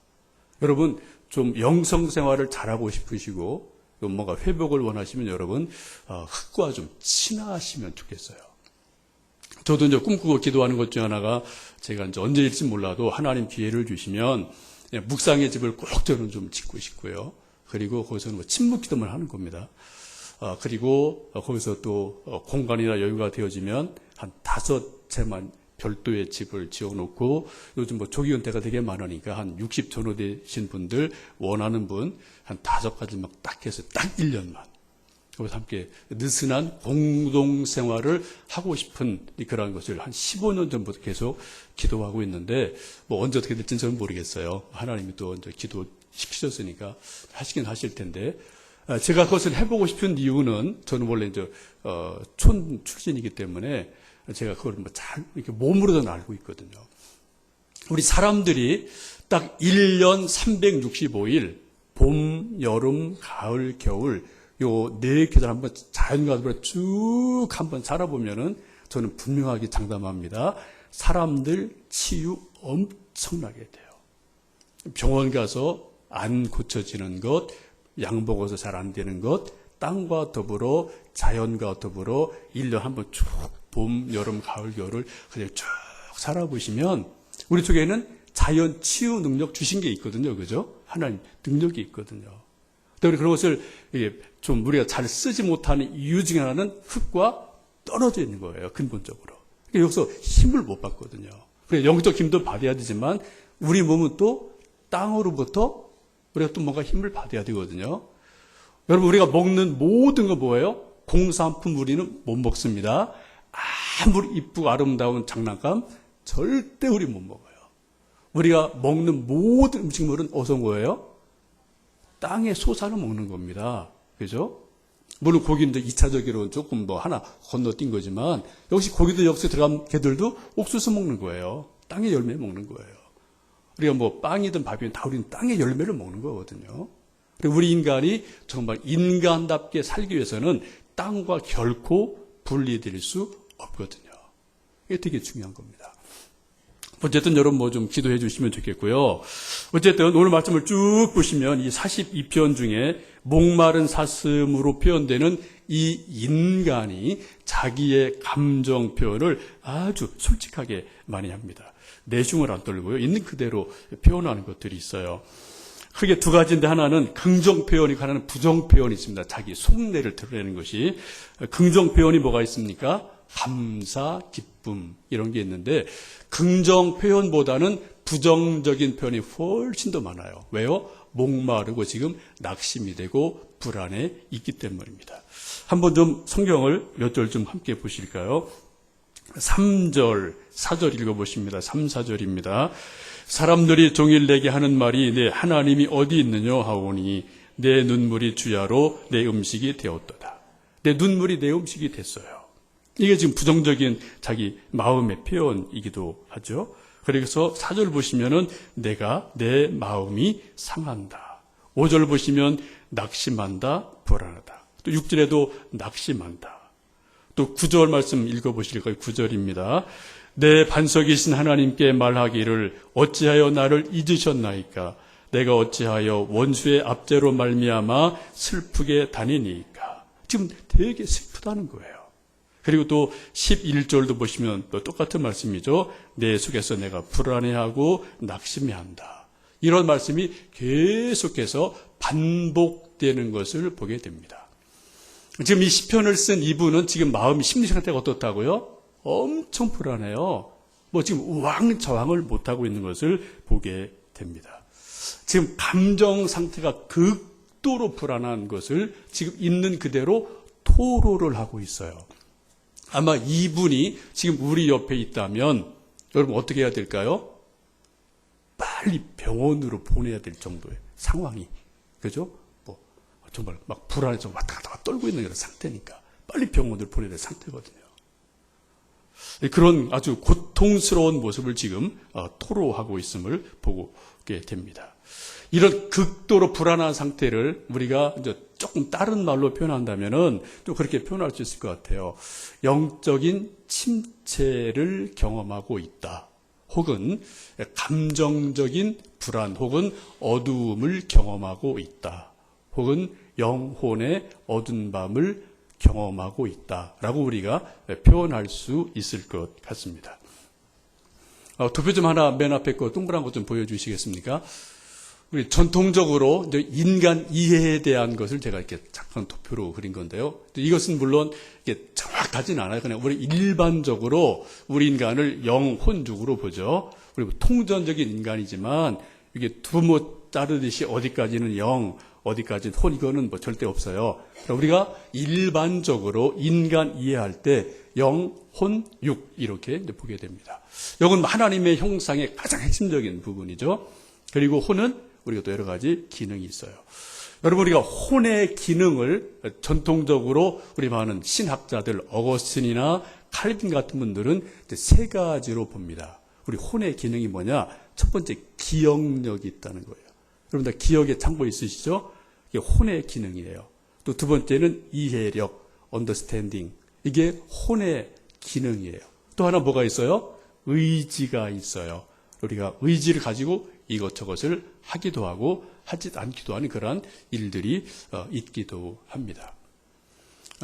여러분, 좀 영성 생활을 잘하고 싶으시고, 뭔가 회복을 원하시면 여러분, 흙과 좀 친하시면 좋겠어요. 저도 이제 꿈꾸고 기도하는 것 중에 하나가 제가 이제 언제일지 몰라도 하나님 기회를 주시면 묵상의 집을 꼭 저는 좀 짓고 싶고요. 그리고 거기서는 뭐 침묵 기도만 하는 겁니다. 그리고 거기서 또 공간이나 여유가 되어지면 한 5채만 별도의 집을 지어놓고 요즘 뭐 조기은퇴가 되게 많으니까 한 60 전후 되신 분들 원하는 분 한 5가지 막 딱 해서 딱 1년만 거기서 함께 느슨한 공동생활을 하고 싶은 그런 것을 한 15년 전부터 계속 기도하고 있는데 뭐 언제 어떻게 될지는 저는 모르겠어요. 하나님이 또 이제 기도 시키셨으니까 하시긴 하실 텐데 제가 그것을 해보고 싶은 이유는 저는 원래 이제 촌 출신이기 때문에 제가 그걸 뭐 잘 이렇게 몸으로도 알고 있거든요. 우리 사람들이 딱 1년 365일 봄, 여름, 가을, 겨울 요 네 계절 한번 자연과도 쭉 한번 살아보면은 저는 분명하게 장담합니다. 사람들 치유 엄청나게 돼요. 병원 가서 안 고쳐지는 것, 약 먹어서 잘 안 되는 것, 땅과 더불어 자연과 더불어 1년 한번 쭉 봄, 여름, 가을, 겨울을 그냥 쭉 살아보시면 우리 쪽에는 자연 치유 능력 주신 게 있거든요. 그죠? 하나님 능력이 있거든요. 그런데 그런 것을 좀 우리가 잘 쓰지 못하는 이유 중에 하나는 흙과 떨어져 있는 거예요. 근본적으로. 여기서 힘을 못 받거든요. 그래서 영적 힘도 받아야 되지만 우리 몸은 또 땅으로부터 우리가 또 뭔가 힘을 받아야 되거든요. 여러분 우리가 먹는 모든 거 뭐예요? 공산품 우리는 못 먹습니다. 아무리 이쁘고 아름다운 장난감 절대 우리 못 먹어요. 우리가 먹는 모든 음식물은 어디서 뭐예요? 땅의 소산을 먹는 겁니다. 그죠? 물론 고기는 2차적으로 조금 뭐 하나 건너뛴 거지만 역시 고기도 역시 들어간 개들도 옥수수 먹는 거예요. 땅의 열매 먹는 거예요. 우리가 뭐 빵이든 밥이든 다 우리는 땅의 열매를 먹는 거거든요. 그리고 우리 인간이 정말 인간답게 살기 위해서는 땅과 결코 분리될 수 없거든요. 이게 되게 중요한 겁니다. 어쨌든 여러분 뭐 좀 기도해 주시면 좋겠고요. 어쨌든 오늘 말씀을 쭉 보시면 이 42편 중에 목마른 사슴으로 표현되는 이 인간이 자기의 감정 표현을 아주 솔직하게 많이 합니다. 내숭을 안 떨고요. 있는 그대로 표현하는 것들이 있어요. 크게 두 가지인데 하나는 긍정 표현이고 하나는 부정 표현이 있습니다. 자기 속내를 드러내는 것이. 긍정 표현이 뭐가 있습니까? 감사, 기쁨 이런 게 있는데 긍정 표현보다는 부정적인 표현이 훨씬 더 많아요. 왜요? 목마르고 지금 낙심이 되고 불안해 있기 때문입니다. 한번 좀 성경을 몇 절 좀 함께 보실까요? 3절, 4절 읽어보십니다. 3, 4절입니다. 사람들이 종일 내게 하는 말이 내 하나님이 어디 있느냐 하오니 내 눈물이 주야로 내 음식이 되었도다. 내 눈물이 내 음식이 됐어요. 이게 지금 부정적인 자기 마음의 표현이기도 하죠. 그래서 4절 보시면은 내가 내 마음이 상한다. 5절 보시면 낙심한다, 불안하다. 또 6절에도 낙심한다. 또 9절 말씀 읽어보실까요? 9절입니다. 내 반석이신 하나님께 말하기를 어찌하여 나를 잊으셨나이까? 내가 어찌하여 원수의 압제로 말미암아 슬프게 다니니까? 지금 되게 슬프다는 거예요. 그리고 또 11절도 보시면 또 똑같은 말씀이죠. 내 속에서 내가 불안해하고 낙심해한다. 이런 말씀이 계속해서 반복되는 것을 보게 됩니다. 지금 이 시편을 쓴 이분은 지금 마음 심리 상태가 어떻다고요? 엄청 불안해요. 지금 우왕좌왕을 못하고 있는 것을 보게 됩니다. 지금 감정 상태가 극도로 불안한 것을 지금 있는 그대로 토로를 하고 있어요. 아마 이분이 지금 우리 옆에 있다면 여러분 어떻게 해야 될까요? 빨리 병원으로 보내야 될 정도의 상황이, 그죠? 정말 막 불안해서 왔다 갔다 떨고 있는 그런 상태니까 빨리 병원으로 보내야 될 상태거든요. 그런 아주 고통스러운 모습을 지금 토로하고 있음을 보게 됩니다. 이런 극도로 불안한 상태를 우리가 이제 조금 다른 말로 표현한다면은 또 그렇게 표현할 수 있을 것 같아요. 영적인 침체를 경험하고 있다. 혹은 감정적인 불안 혹은 어두움을 경험하고 있다. 혹은 영혼의 어두운 밤을 경험하고 있다라고 우리가 표현할 수 있을 것 같습니다. 도표 좀 하나 맨 앞에 거 동그란 거 좀 보여주시겠습니까? 우리 전통적으로 인간 이해에 대한 것을 제가 이렇게 작은 도표로 그린 건데요. 이것은 물론 이게 정확하진 않아요. 그냥 우리 일반적으로 우리 인간을 영혼육으로 보죠. 우리 통전적인 인간이지만 이게 두모 자르듯이 어디까지는 영, 어디까지는 혼, 이거는 절대 없어요. 우리가 일반적으로 인간 이해할 때 영, 혼, 육 이렇게 보게 됩니다. 이건 하나님의 형상의 가장 핵심적인 부분이죠. 그리고 혼은 우리가 또 여러 가지 기능이 있어요. 여러분, 우리가 혼의 기능을 전통적으로 우리 많은 신학자들, 어거스틴이나 칼빈 같은 분들은 세 가지로 봅니다. 우리 혼의 기능이 뭐냐? 첫 번째, 기억력이 있다는 거예요. 여러분 다 기억에 참고 있으시죠? 이게 혼의 기능이에요. 또 두 번째는 이해력, understanding. 이게 혼의 기능이에요. 또 하나 뭐가 있어요? 의지가 있어요. 우리가 의지를 가지고 이것저것을 하기도 하고 하지 않기도 하는 그러한 일들이 있기도 합니다.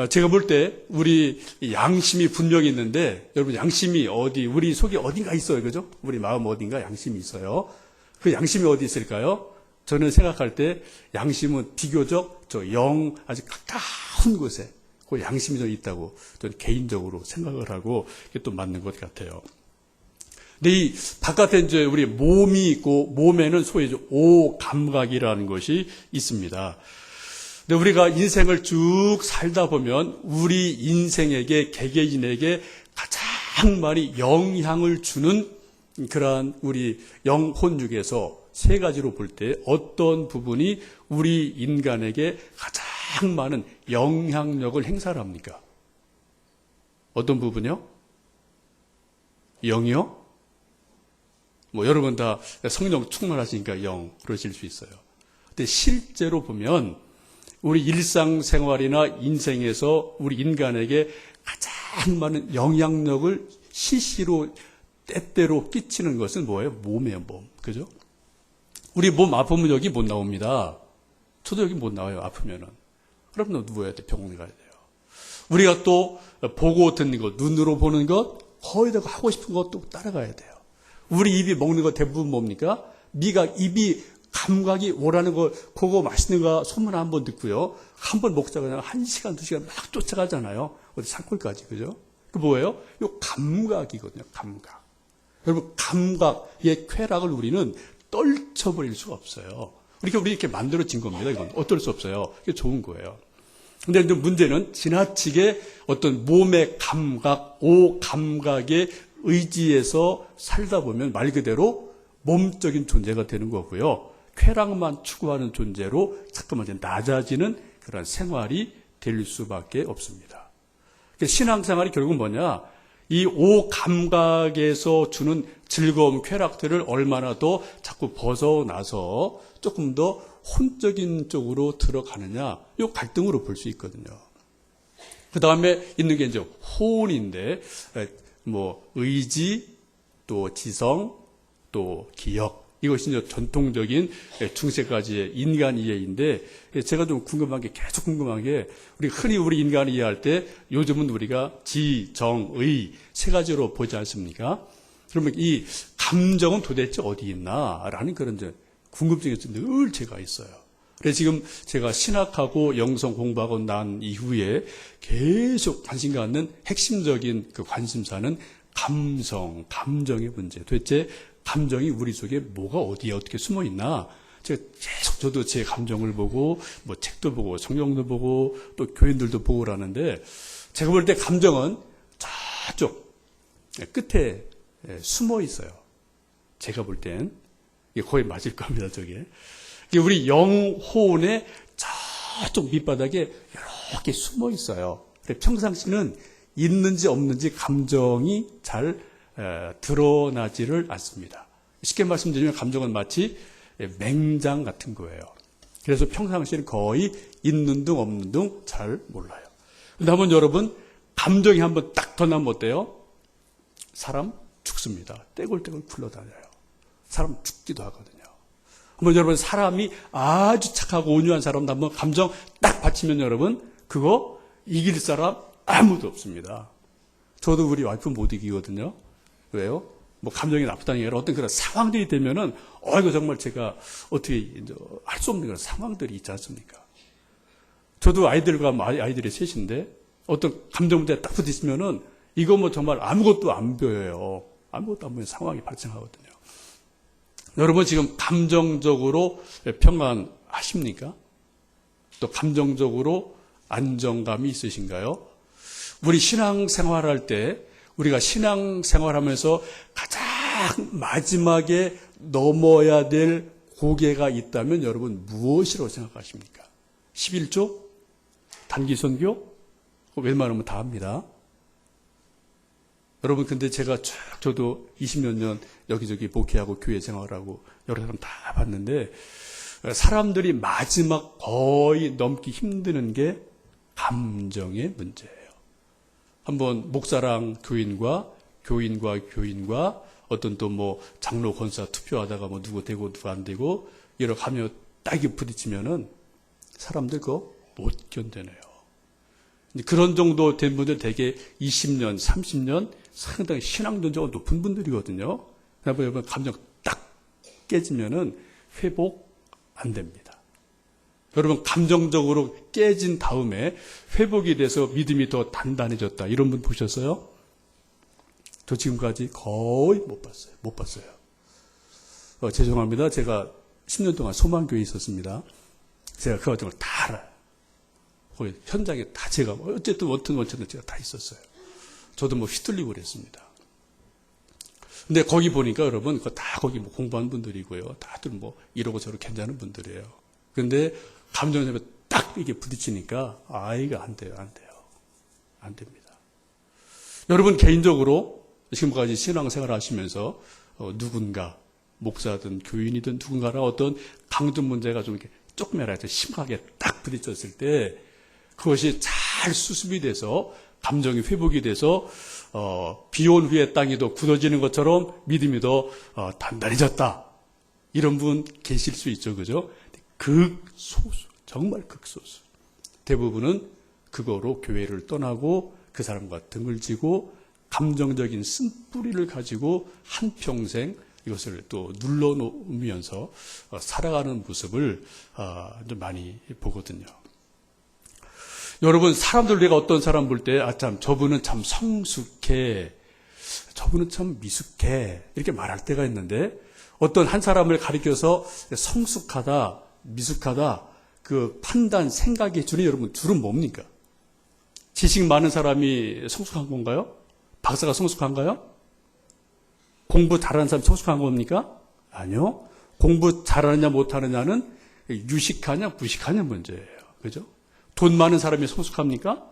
제가 볼 때 우리 양심이 분명히 있는데 여러분 양심이 어디 우리 속에 어딘가 있어요. 그죠? 우리 마음 어딘가 양심이 있어요. 그 양심이 어디 있을까요? 저는 생각할 때 양심은 비교적 저 영 아주 가까운 곳에 그 양심이 좀 있다고 저는 개인적으로 생각을 하고 이게 또 맞는 것 같아요. 근데 이 바깥에 이제 우리 몸이 있고 몸에는 소위 오감각이라는 것이 있습니다. 근데 우리가 인생을 쭉 살다 보면 우리 인생에게 개개인에게 가장 많이 영향을 주는 그러한 우리 영혼육에서 세 가지로 볼 때 어떤 부분이 우리 인간에게 가장 많은 영향력을 행사를 합니까? 어떤 부분이요? 영이요? 여러분 다 성령 충만하시니까 영 그러실 수 있어요. 근데 실제로 보면 우리 일상생활이나 인생에서 우리 인간에게 가장 많은 영향력을 시시로 때때로 끼치는 것은 뭐예요? 몸이에요, 몸. 그죠? 우리 몸 아프면 여기 못 나옵니다. 저도 여기 못 나와요, 아프면은. 그럼 누워야 돼, 병원에 가야 돼요. 우리가 또 보고 듣는 것, 눈으로 보는 것, 거기다가 하고 싶은 것도 따라가야 돼요. 우리 입이 먹는 거 대부분 뭡니까? 미각, 입이 감각이 오라는 거, 그거 맛있는 거 소문 한번 듣고요. 한번 먹자고 그냥 1시간, 2시간 막 쫓아가잖아요. 어디 산골까지, 그죠? 그 뭐예요? 요 감각이거든요, 감각. 여러분, 감각의 쾌락을 우리는 떨쳐버릴 수가 없어요. 그러니까 우리 이렇게 만들어진 겁니다. 이건 어쩔 수 없어요. 이게 좋은 거예요. 근데 이제 문제는 지나치게 어떤 몸의 감각, 오감각의 의지에서 살다 보면 말 그대로 몸적인 존재가 되는 거고요. 쾌락만 추구하는 존재로 자꾸만 이제 낮아지는 그런 생활이 될 수밖에 없습니다. 신앙생활이 결국은 뭐냐? 이 오감각에서 주는 즐거움, 쾌락들을 얼마나 더 자꾸 벗어나서 조금 더 혼적인 쪽으로 들어가느냐, 이 갈등으로 볼 수 있거든요. 그 다음에 있는 게 이제 호언인데, 뭐, 의지, 또 지성, 또 기억. 이것이 이제 전통적인 중세까지의 인간 이해인데, 제가 좀 궁금한 게, 계속 궁금한 게, 흔히 우리 인간을 이해할 때, 요즘은 우리가 지, 정, 의, 세 가지로 보지 않습니까? 그러면 이 감정은 도대체 어디 있나? 라는 그런 이제 궁금증이 늘 제가 있어요. 그래서 지금 제가 신학하고 영성 공부하고 난 이후에 계속 관심 갖는 핵심적인 그 관심사는 감성, 감정의 문제. 도대체 감정이 우리 속에 뭐가 어디에 어떻게 숨어 있나? 제가 계속 저도 제 감정을 보고 뭐 책도 보고 성경도 보고 또 교인들도 보고 그러는데 제가 볼 때 감정은 저쪽 끝에 숨어 있어요. 제가 볼 땐 이게 거의 맞을 겁니다. 저게 우리 영혼의 저쪽 밑바닥에 이렇게 숨어 있어요. 평상시는 있는지 없는지 감정이 잘 드러나지를 않습니다. 쉽게 말씀드리면 감정은 마치 맹장 같은 거예요. 그래서 평상시에는 거의 있는 둥 없는 둥 잘 몰라요. 근데 한번 여러분 감정이 한번 딱 던나면 어때요? 사람 죽습니다. 떼굴떼굴 굴러다녀요. 사람 죽기도 하거든요. 한번 여러분 사람이 아주 착하고 온유한 사람도 한번 감정 딱 받치면 여러분 그거 이길 사람 아무도 없습니다. 저도 우리 와이프 못 이기거든요. 왜요? 뭐 감정이 나쁘다는 게 아니라 어떤 그런 상황들이 되면은 이거 정말 제가 어떻게 할 수 없는 그런 상황들이 있지 않습니까? 저도 아이들과 아이들이 셋인데 어떤 감정 문제에 딱 부딪히면은 이거 뭐 정말 아무것도 안 보여요. 아무것도 안 보이는 상황이 발생하거든요. 여러분 지금 감정적으로 평안하십니까? 또 감정적으로 안정감이 있으신가요? 우리 신앙생활할 때 우리가 신앙생활하면서 가장 마지막에 넘어야 될 고개가 있다면 여러분 무엇이라고 생각하십니까? 11조? 단기선교? 웬만하면 다 합니다. 여러분 근데 제가 저도 20몇 년 여기저기 목회하고 교회 생활하고 여러 사람 다 봤는데 사람들이 마지막 거의 넘기 힘드는 게 감정의 문제예요. 한번 목사랑 교인과 어떤 또 뭐 장로 권사 투표하다가 뭐 누구 되고 누구 안 되고 이렇게 하며 딱 부딪히면은 사람들 그거 못 견뎌내요. 그런 정도 된 분들 대개 20년, 30년 상당히 신앙 전조가 높은 분들이거든요. 그래서 여러분 감정 딱 깨지면은 회복 안 됩니다. 여러분 감정적으로 깨진 다음에 회복이 돼서 믿음이 더 단단해졌다. 이런 분 보셨어요? 저 지금까지 거의 못 봤어요. 죄송합니다. 제가 10년 동안 소망교회에 있었습니다. 제가 그 과정을 다 알아요. 거기 현장에 다 제가 어쨌든 원천은 제가 다 있었어요. 저도 뭐 휘둘리고 그랬습니다. 근데 거기 보니까 여러분 다 거기 뭐 공부한 분들이고요. 다들 뭐 이러고 저러고 괜찮은 분들이에요. 근데 감정에 딱 이게 부딪히니까 이거 안 돼요. 안 됩니다. 여러분 개인적으로 지금까지 신앙생활 하시면서 누군가 목사든 교인이든 누군가랑 어떤 강조 문제가 좀 이렇게 조금이라도 심하게 딱 부딪혔을 때 그것이 잘 수습이 돼서 감정이 회복이 돼서 비온 후에 땅이 더 굳어지는 것처럼 믿음이 더 단단해졌다. 이런 분 계실 수 있죠. 그죠? 극소수, 정말 극소수. 대부분은 그거로 교회를 떠나고 그 사람과 등을 지고 감정적인 쓴뿌리를 가지고 한평생 이것을 또 눌러놓으면서 살아가는 모습을 좀 많이 보거든요. 여러분 사람들 내가 어떤 사람 볼 때 참 저분은 참 성숙해 저분은 참 미숙해 이렇게 말할 때가 있는데 어떤 한 사람을 가리켜서 성숙하다, 미숙하다 그 판단, 생각이 주는 여러분 줄은 뭡니까? 지식 많은 사람이 성숙한 건가요? 박사가 성숙한가요? 공부 잘하는 사람이 성숙한 겁니까? 아니요. 공부 잘하느냐 못하느냐는 유식하냐 무식하냐 문제예요. 그죠? 돈 많은 사람이 성숙합니까?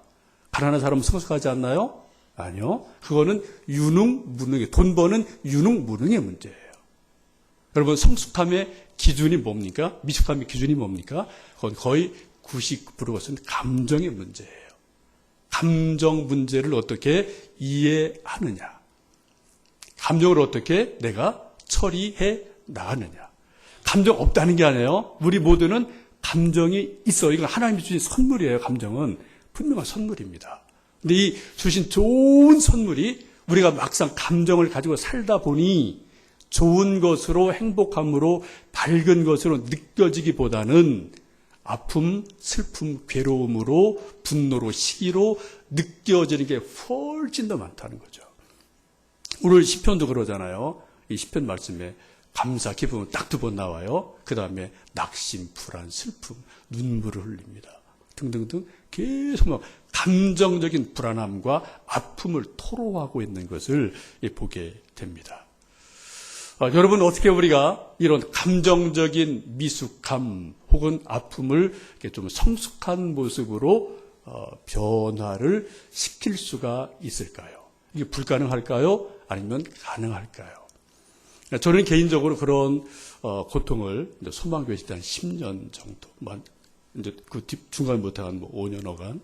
가난한 사람은 성숙하지 않나요? 아니요. 그거는 유능, 무능의, 돈 버는 유능, 무능의 문제예요. 여러분, 성숙함의 기준이 뭡니까? 미숙함의 기준이 뭡니까? 그건 거의 99%는 감정의 문제예요. 감정 문제를 어떻게 이해하느냐. 감정을 어떻게 내가 처리해 나가느냐. 감정 없다는 게 아니에요. 우리 모두는 감정이 있어요. 이건 하나님이 주신 선물이에요. 감정은 분명한 선물입니다. 근데 이 주신 좋은 선물이 우리가 막상 감정을 가지고 살다 보니 좋은 것으로 행복함으로 밝은 것으로 느껴지기보다는 아픔, 슬픔, 괴로움으로 분노로 시기로 느껴지는 게 훨씬 더 많다는 거죠. 오늘 시편도 그러잖아요. 이 시편 말씀에 감사, 기쁨은 딱 2번 나와요. 그 다음에 낙심, 불안, 슬픔, 눈물을 흘립니다. 등등등 계속 막 감정적인 불안함과 아픔을 토로하고 있는 것을 보게 됩니다. 여러분 어떻게 우리가 이런 감정적인 미숙함 혹은 아픔을 이렇게 좀 성숙한 모습으로 변화를 시킬 수가 있을까요? 이게 불가능할까요? 아니면 가능할까요? 저는 개인적으로 그런 고통을 소망교회 때 한 10년 정도, 이제 그 중간부터 한 5년여간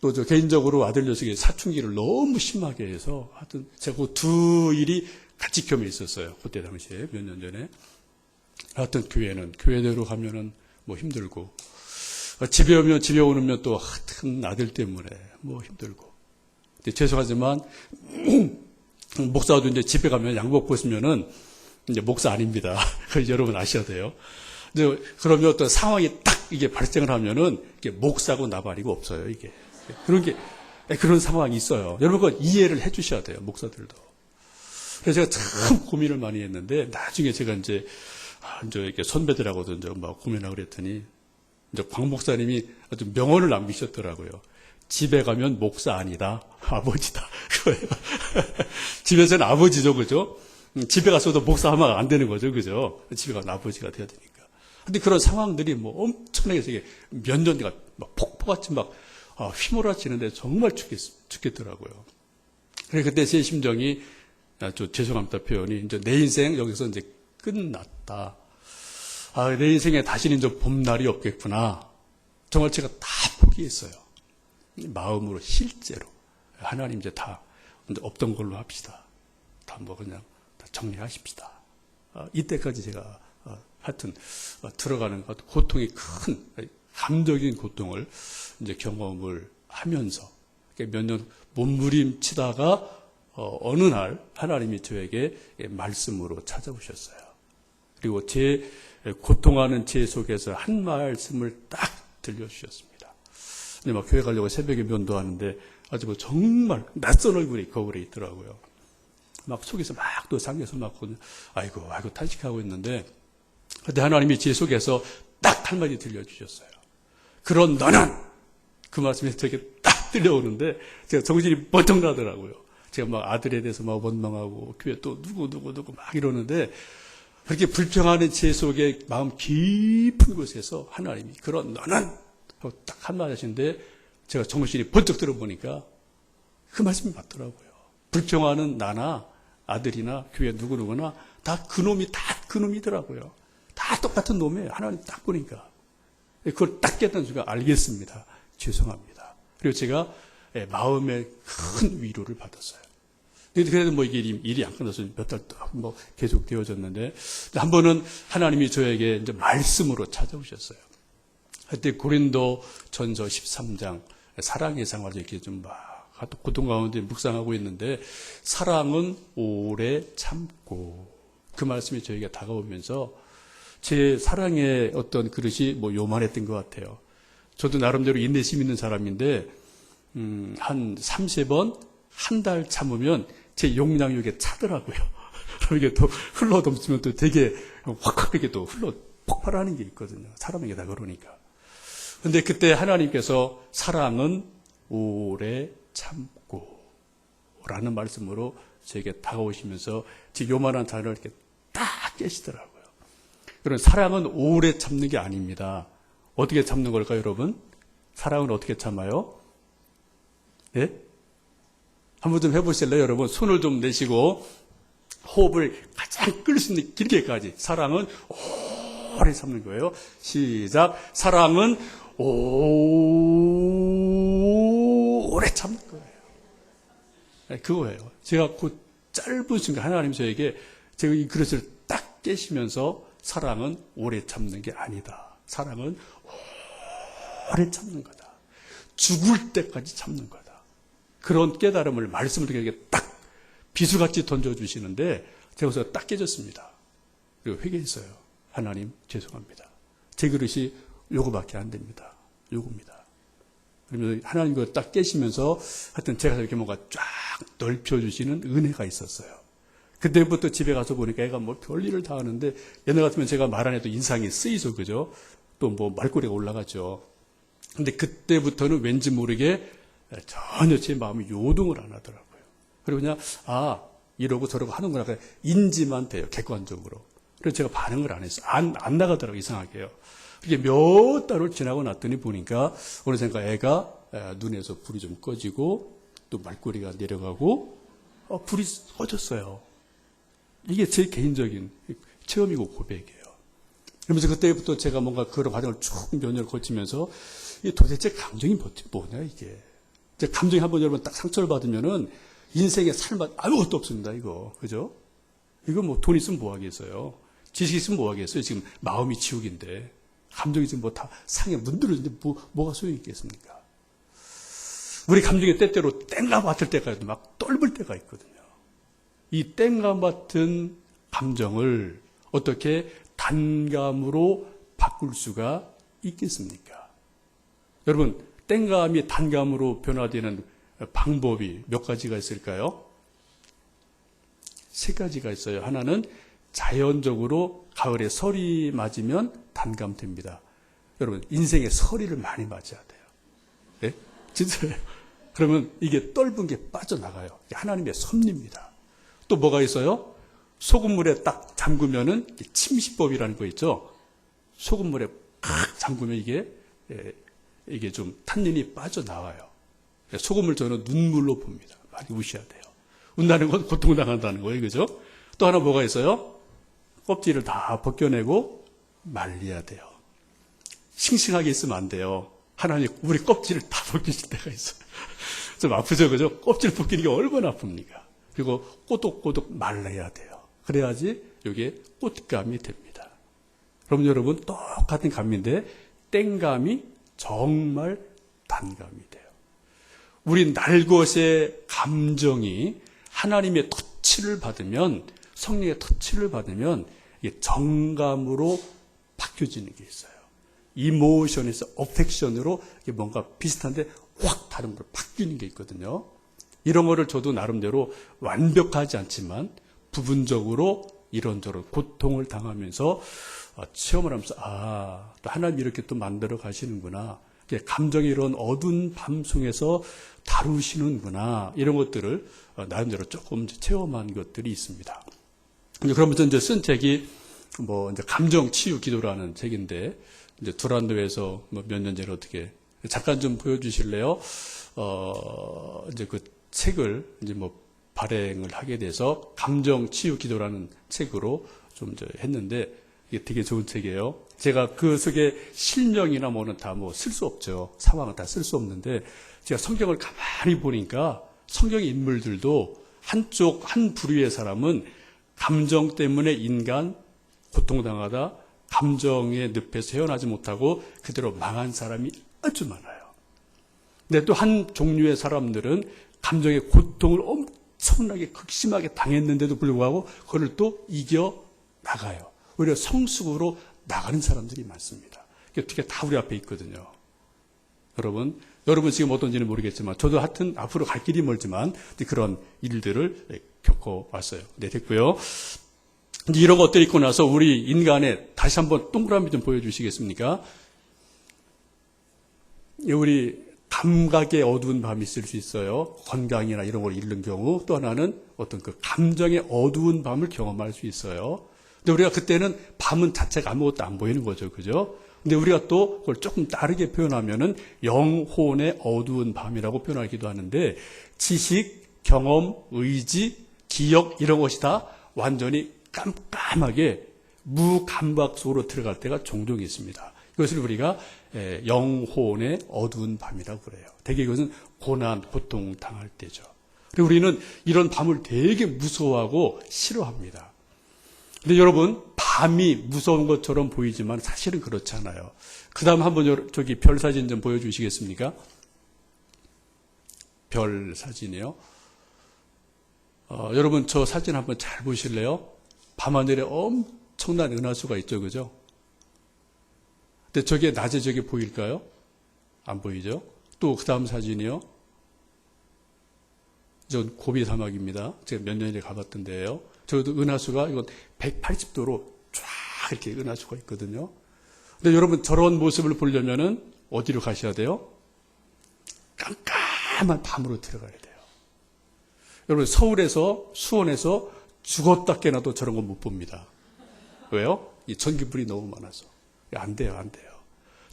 또 저 개인적으로 아들 녀석이 사춘기를 너무 심하게 해서 하여튼 제가 그 두 일이 같이 겸해 있었어요. 그때 당시에 몇 년 전에. 하여튼 교회대로 가면은 뭐 힘들고 집에 오면 또 하여튼 아들 때문에 뭐 힘들고. 근데 죄송하지만 목사도 이제 집에 가면 양복 벗으면은 이제 목사 아닙니다. 여러분 아셔야 돼요. 이제 그러면 어떤 상황이 딱 이게 발생을 하면은 이게 목사고 나발이고 없어요. 이게 그런 상황이 있어요. 여러분 그건 이해를 해주셔야 돼요. 목사들도. 그래서 제가 참 고민을 많이 했는데 나중에 제가 이제 이렇게 선배들하고도 이제 막 고민하고 그랬더니 이제 광 목사님이 아주 명언을 남기셨더라고요. 집에 가면 목사 아니다. 아버지다. 그거예요. 집에서는 아버지죠. 그죠? 집에 가서도 목사하면 안 되는 거죠. 그죠? 집에 가면 아버지가 돼야 되니까. 근데 그런 상황들이 뭐 엄청나게 되게 몇 년간 막 폭포같이 막 휘몰아치는데 정말 죽겠더라고요. 그래서 그때 제 심정이 좀 죄송합니다. 표현이. 이제 내 인생 여기서 이제 끝났다. 내 인생에 다시는 이제 봄날이 없겠구나. 정말 제가 다 포기했어요. 마음으로 실제로 하나님 이제 다 이제 없던 걸로 합시다. 다 뭐 그냥 다 정리하십시다. 이때까지 제가 하여튼 들어가는 고통이 큰 감정적인 고통을 이제 경험을 하면서 몇 년 몸부림치다가 어느 날 하나님이 저에게 말씀으로 찾아오셨어요. 그리고 제 고통하는 제 속에서 한 말씀을 딱 들려주셨습니다. 근데 막 교회 가려고 새벽에 면도하는데 아주 뭐 정말 낯선 얼굴이 거울에 있더라고요. 막 속에서 막 또 상에서 막 아이고 탄식하고 있는데 그때 하나님이 제 속에서 딱 한마디 들려주셨어요. 그런 너는 그 말씀이 저에게 딱 들려오는데 제가 정신이 번쩍 나더라고요. 제가 막 아들에 대해서 막 원망하고 교회 또 누구 막 이러는데 그렇게 불평하는 제 속에 마음 깊은 곳에서 하나님이 그런 너는 하고 딱 한마디 하시는데 제가 정신이 번쩍 들어보니까 그 말씀이 맞더라고요. 불평하는 나나 아들이나 교회 누구나 다 그놈이더라고요. 다 똑같은 놈이에요. 하나님 딱 보니까. 그걸 딱 깨닫는 순간 알겠습니다. 죄송합니다. 그리고 제가 마음에 큰 위로를 받았어요. 그래도 뭐 이게 일이 안 끝나서 몇 달 뭐 계속 되어졌는데 한 번은 하나님이 저에게 이제 말씀으로 찾아오셨어요. 그때 고린도 전서 13장 사랑의 생활 이렇게 좀 막 고통 가운데 묵상하고 있는데 사랑은 오래 참고 그 말씀이 저에게 다가오면서 제 사랑의 어떤 그릇이 뭐 요만했던 것 같아요. 저도 나름대로 인내심 있는 사람인데 한 30번 한 달 참으면 제 용량육에 차더라고요. 이게 또 흘러 넘치면 또 되게 확 이렇게 또 흘러 폭발하는 게 있거든요. 사람에게 다 그러니까. 근데 그때 하나님께서 사랑은 오래 참고 라는 말씀으로 저에게 다가오시면서 제 요만한 단어를 이렇게 딱 깨시더라고요. 그런 사랑은 오래 참는 게 아닙니다. 어떻게 참는 걸까요, 여러분? 사랑은 어떻게 참아요? 예? 한번 좀 해보실래요, 여러분? 손을 좀 내시고 호흡을 가장 끌 수 있는 길게까지. 사랑은 오래 참는 거예요. 시작. 사랑은 오래 참는 거예요. 그거예요. 제가 그 짧은 순간 하나님 저에게 제가 이 그릇을 딱 깨시면서 사랑은 오래 참는 게 아니다. 사랑은 오래 참는 거다. 죽을 때까지 참는 거다. 그런 깨달음을 말씀을 드리게 딱 비수같이 던져주시는데 제가 그래서 딱 깨졌습니다. 그리고 회개했어요. 하나님 죄송합니다. 제 그릇이 요거밖에 안 됩니다. 요겁니다. 그러면서 하나님 그걸 딱 깨시면서 하여튼 제가 이렇게 뭔가 쫙 넓혀주시는 은혜가 있었어요. 그때부터 집에 가서 보니까 애가 뭐 별일을 다 하는데 옛날 같으면 제가 말 안 해도 인상이 쓰이죠. 그죠? 또 뭐 말꼬리가 올라가죠. 근데 그때부터는 왠지 모르게 전혀 제 마음이 요동을 안 하더라고요. 그리고 그냥 이러고 저러고 하는구나. 그냥 인지만 돼요. 객관적으로. 그래서 제가 반응을 안 했어요. 안 나가더라고요. 이상하게요. 이게 몇 달을 지나고 났더니 보니까 어느샌가 애가 눈에서 불이 좀 꺼지고 또 말꼬리가 내려가고 불이 꺼졌어요. 이게 제 개인적인 체험이고 고백이에요. 그러면서 그때부터 제가 뭔가 그런 과정을 쭉 몇 년을 거치면서 이게 도대체 감정이 뭐냐 이게. 감정이 한번 여러분 딱 상처를 받으면은 인생에 살맛 아무것도 없습니다. 이거 그죠? 이거 뭐 돈 있으면 뭐 하겠어요. 지식 있으면 뭐 하겠어요. 지금 마음이 지옥인데 감정이 지금 뭐 다 상에 문드러지는데 뭐가 소용이 있겠습니까? 우리 감정이 때때로 땡감 같을 때까지도 막 떫을 때가 있거든요. 이 땡감 같은 감정을 어떻게 단감으로 바꿀 수가 있겠습니까? 여러분, 땡감이 단감으로 변화되는 방법이 몇 가지가 있을까요? 3가지가 있어요. 하나는 자연적으로 가을에 설이 맞으면 단감됩니다. 여러분, 인생에 설이를 많이 맞아야 돼요. 네? 진짜예요. 그러면 이게 떫은 게 빠져나가요. 하나님의 섭리입니다. 또 뭐가 있어요? 소금물에 딱 잠그면은 침시법이라는 거 있죠. 소금물에 팍 잠그면 이게 좀 탄닌이 빠져나와요. 소금을 저는 눈물로 봅니다. 많이 우셔야 돼요. 운다는 건 고통당한다는 거예요. 그죠? 또 하나 뭐가 있어요? 껍질을 다 벗겨내고 말려야 돼요. 싱싱하게 있으면 안 돼요. 하나님 우리 껍질을 다 벗기실 때가 있어요. 좀 아프죠? 그죠? 껍질 벗기는 게 얼마나 아픕니까? 그리고 꼬독꼬독 말라야 돼요. 그래야지 이게 꽃감이 됩니다. 그럼 여러분 똑같은 감인데 땡감이 정말 단감이 돼요. 우리 날것의 감정이 하나님의 터치를 받으면 성령의 터치를 받으면 이게 정감으로 바뀌어지는 게 있어요. 이모션에서 어펙션으로 뭔가 비슷한데 확 다른 걸로 바뀌는 게 있거든요. 이런 거를 저도 나름대로 완벽하지 않지만 부분적으로 이런저런 고통을 당하면서 체험을 하면서 또 하나님이 이렇게 또 만들어 가시는구나. 감정의 이런 어두운 밤송에서 다루시는구나. 이런 것들을 나름대로 조금 체험한 것들이 있습니다. 그러면서 이제 쓴 책이 이제 감정 치유 기도라는 책인데 이제 두란노에서 몇 년 전에 어떻게 잠깐 좀 보여주실래요? 이제 그 책을 이제 발행을 하게 돼서 감정 치유 기도라는 책으로 좀 했는데 이게 되게 좋은 책이에요. 제가 그 속에 실명이나 뭐는 다 쓸 수 없죠. 상황은 다 쓸 수 없는데 제가 성경을 가만히 보니까 성경의 인물들도 한 부류의 사람은 감정 때문에 인간 고통당하다 감정의 늪에서 헤어나지 못하고 그대로 망한 사람이 아주 많아요. 근데 또 한 종류의 사람들은 감정의 고통을 엄청나게 극심하게 당했는데도 불구하고 그걸 또 이겨 나가요. 오히려 성숙으로 나가는 사람들이 많습니다. 어떻게 다 우리 앞에 있거든요. 여러분 여러분 지금 어떤지는 모르겠지만 저도 하여튼 앞으로 갈 길이 멀지만 그런 일들을 겪어왔어요. 네, 됐고요. 이제 이런 것들이 있고 나서 우리 인간의 다시 한번 동그라미 좀 보여주시겠습니까? 우리 감각의 어두운 밤이 있을 수 있어요. 건강이나 이런 걸 잃는 경우. 또 하나는 어떤 그 감정의 어두운 밤을 경험할 수 있어요. 근데 우리가 그때는 밤은 자체가 아무것도 안 보이는 거죠. 그죠? 근데 우리가 또 그걸 조금 다르게 표현하면은 영혼의 어두운 밤이라고 표현하기도 하는데 지식, 경험, 의지, 기억 이런 것이 다 완전히 깜깜하게 무감각 속으로 들어갈 때가 종종 있습니다. 이것을 우리가 영혼의 어두운 밤이라고 그래요. 대개 이것은 고난, 고통 당할 때죠. 그리고 우리는 이런 밤을 되게 무서워하고 싫어합니다. 근데 여러분, 밤이 무서운 것처럼 보이지만 사실은 그렇지 않아요. 그 다음 한번 저기 별 사진 좀 보여주시겠습니까? 별 사진이요. 여러분 저 사진 한번 잘 보실래요? 밤하늘에 엄청난 은하수가 있죠. 그죠? 근데 저게 낮에 저게 보일까요? 안 보이죠? 또 그 다음 사진이요. 이건 고비 사막입니다. 제가 몇 년에 가봤던 데예요. 저도 은하수가 이건 180도로 쫙 이렇게 은하수가 있거든요. 근데 여러분 저런 모습을 보려면은 어디로 가셔야 돼요? 깜깜한 밤으로 들어가야 돼요. 여러분 서울에서 수원에서 죽었다 깨나도 저런 건 못 봅니다. 왜요? 이 전기불이 너무 많아서. 안 돼요, 안 돼요.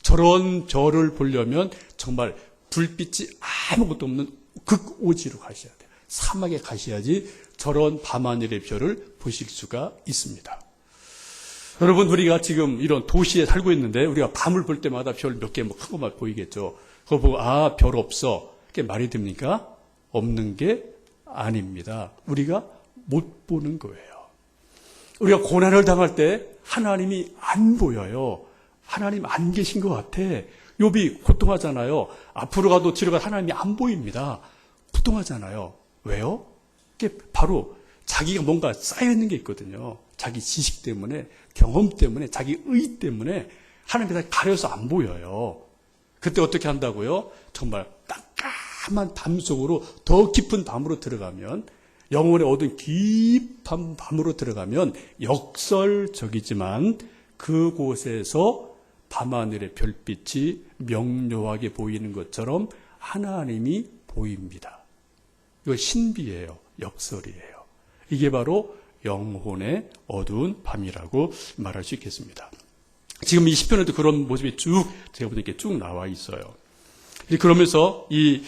저런 별을 보려면 정말 불빛이 아무것도 없는 극오지로 가셔야 돼요. 사막에 가셔야지 저런 밤하늘의 별을 보실 수가 있습니다. 여러분 우리가 지금 이런 도시에 살고 있는데 우리가 밤을 볼 때마다 별 몇 개 뭐 큰 것만 보이겠죠. 그거 보고 별 없어. 그게 말이 됩니까? 없는 게 아닙니다. 우리가 못 보는 거예요. 우리가 고난을 당할 때 하나님이 안 보여요. 하나님 안 계신 것 같아. 욥이 고통하잖아요. 앞으로 가도 뒤로 가도 하나님이 안 보입니다. 부동하잖아요. 왜요? 그게 바로 자기가 뭔가 쌓여있는 게 있거든요. 자기 지식 때문에, 경험 때문에, 자기 의 때문에 하나님이 다 가려서 안 보여요. 그때 어떻게 한다고요? 정말 깜깜한 밤 속으로 더 깊은 밤으로 들어가면, 영혼의 어두운 깊은 밤으로 들어가면 역설적이지만 그곳에서 밤하늘의 별빛이 명료하게 보이는 것처럼 하나님이 보입니다. 이거 신비예요. 역설이에요. 이게 바로 영혼의 어두운 밤이라고 말할 수 있겠습니다. 지금 이 시편에도 그런 모습이 제가 보니까 쭉 나와 있어요. 그러면서 이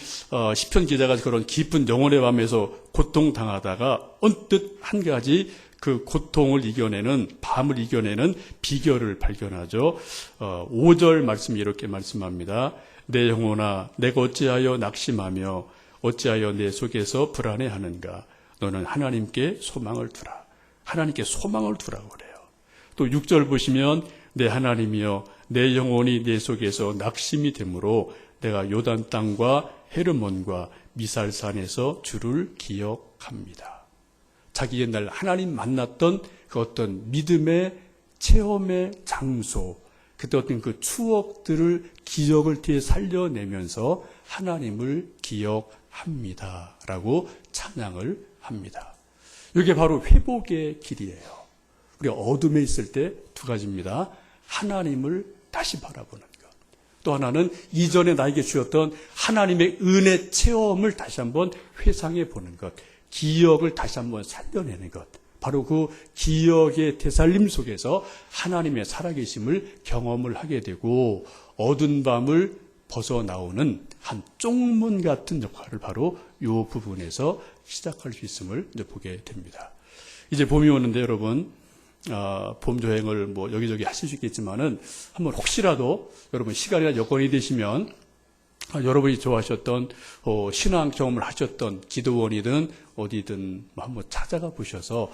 시편 기자가 그런 깊은 영혼의 밤에서 고통당하다가 언뜻 한 가지 그 고통을 이겨내는, 밤을 이겨내는 비결을 발견하죠. 5절 말씀이 이렇게 말씀합니다. 내 영혼아, 내가 어찌하여 낙심하며 어찌하여 내 속에서 불안해하는가. 너는 하나님께 소망을 두라. 하나님께 소망을 두라고 그래요. 또 6절 보시면 내 하나님이여 내 영혼이 내 속에서 낙심이 되므로 내가 요단 땅과 헤르몬과 미살산에서 주를 기억합니다. 자기 옛날 하나님 만났던 그 어떤 믿음의 체험의 장소, 그때 어떤 그 추억들을 기억을 뒤에 살려내면서 하나님을 기억합니다. 라고 찬양을 합니다. 이게 바로 회복의 길이에요. 우리가 어둠에 있을 때 두 가지입니다. 하나님을 다시 바라보는 것. 또 하나는 이전에 나에게 주었던 하나님의 은혜 체험을 다시 한번 회상해 보는 것. 기억을 다시 한번 살려내는 것. 바로 그 기억의 되살림 속에서 하나님의 살아계심을 경험을 하게 되고 어두운 밤을 벗어나오는 한 쪽문 같은 역할을 바로 이 부분에서 시작할 수 있음을 이제 보게 됩니다. 이제 봄이 오는데 여러분 봄 여행을 뭐 여기저기 하실 수 있겠지만은 한번 혹시라도 여러분 시간이나 여건이 되시면 여러분이 좋아하셨던 신앙 경험을 하셨던 기도원이든 어디든 한번 찾아가 보셔서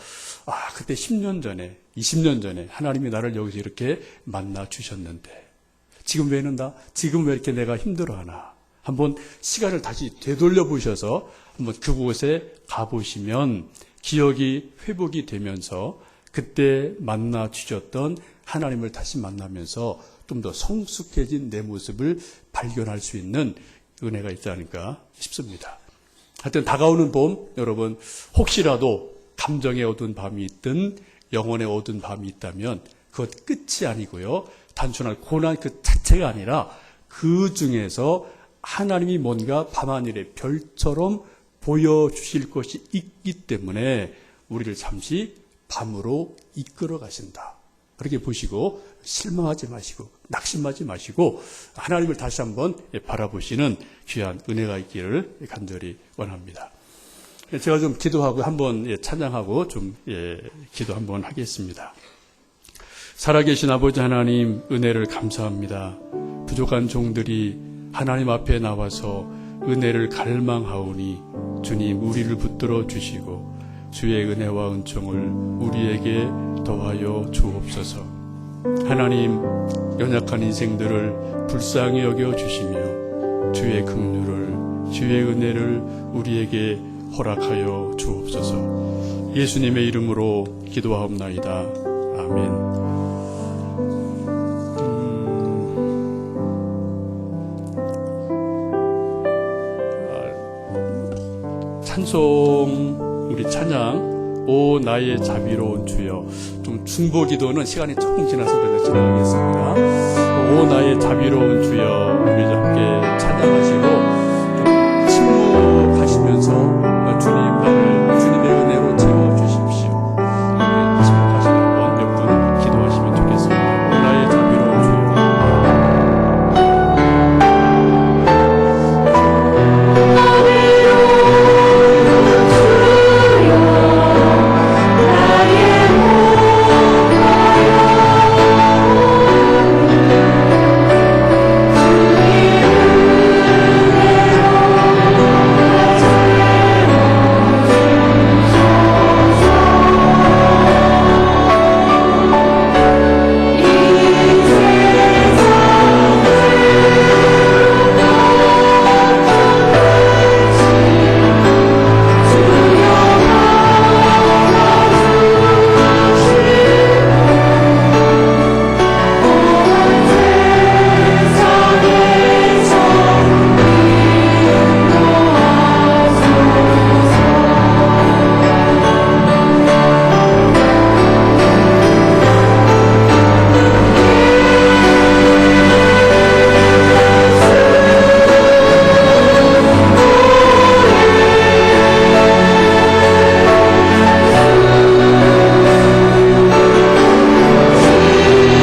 그때 10년 전에 20년 전에 하나님이 나를 여기서 이렇게 만나 주셨는데 지금 왜 이렇게 내가 힘들어하나 한번 시간을 다시 되돌려 보셔서 한번 그곳에 가보시면 기억이 회복이 되면서 그때 만나 주셨던 하나님을 다시 만나면서 좀 더 성숙해진 내 모습을 발견할 수 있는 은혜가 있지 않을까 싶습니다. 하여튼 다가오는 봄, 여러분 혹시라도 감정의 어두운 밤이 있든 영혼의 어두운 밤이 있다면 그것 끝이 아니고요. 단순한 고난 그 자체가 아니라 그 중에서 하나님이 뭔가 밤하늘의 별처럼 보여주실 것이 있기 때문에 우리를 잠시 밤으로 이끌어 가신다. 그렇게 보시고 실망하지 마시고 낙심하지 마시고 하나님을 다시 한번 바라보시는 귀한 은혜가 있기를 간절히 원합니다. 제가 좀 기도하고 한번 찬양하고 좀 기도 한번 하겠습니다. 살아계신 아버지 하나님 은혜를 감사합니다. 부족한 종들이 하나님 앞에 나와서 은혜를 갈망하오니 주님 우리를 붙들어 주시고 주의 은혜와 은총을 우리에게 더하여 주옵소서. 하나님 연약한 인생들을 불쌍히 여겨 주시며 주의 긍휼을 주의 은혜를 우리에게 허락하여 주옵소서. 예수님의 이름으로 기도하옵나이다. 아멘. 찬송 우리 찬양 오 나의 자비로운 주여. 좀 중보 기도는 시간이 조금 지나서 그래서 지나가겠습니다. 오 나의 자비로운 주여. 우리 함께 찬양하시고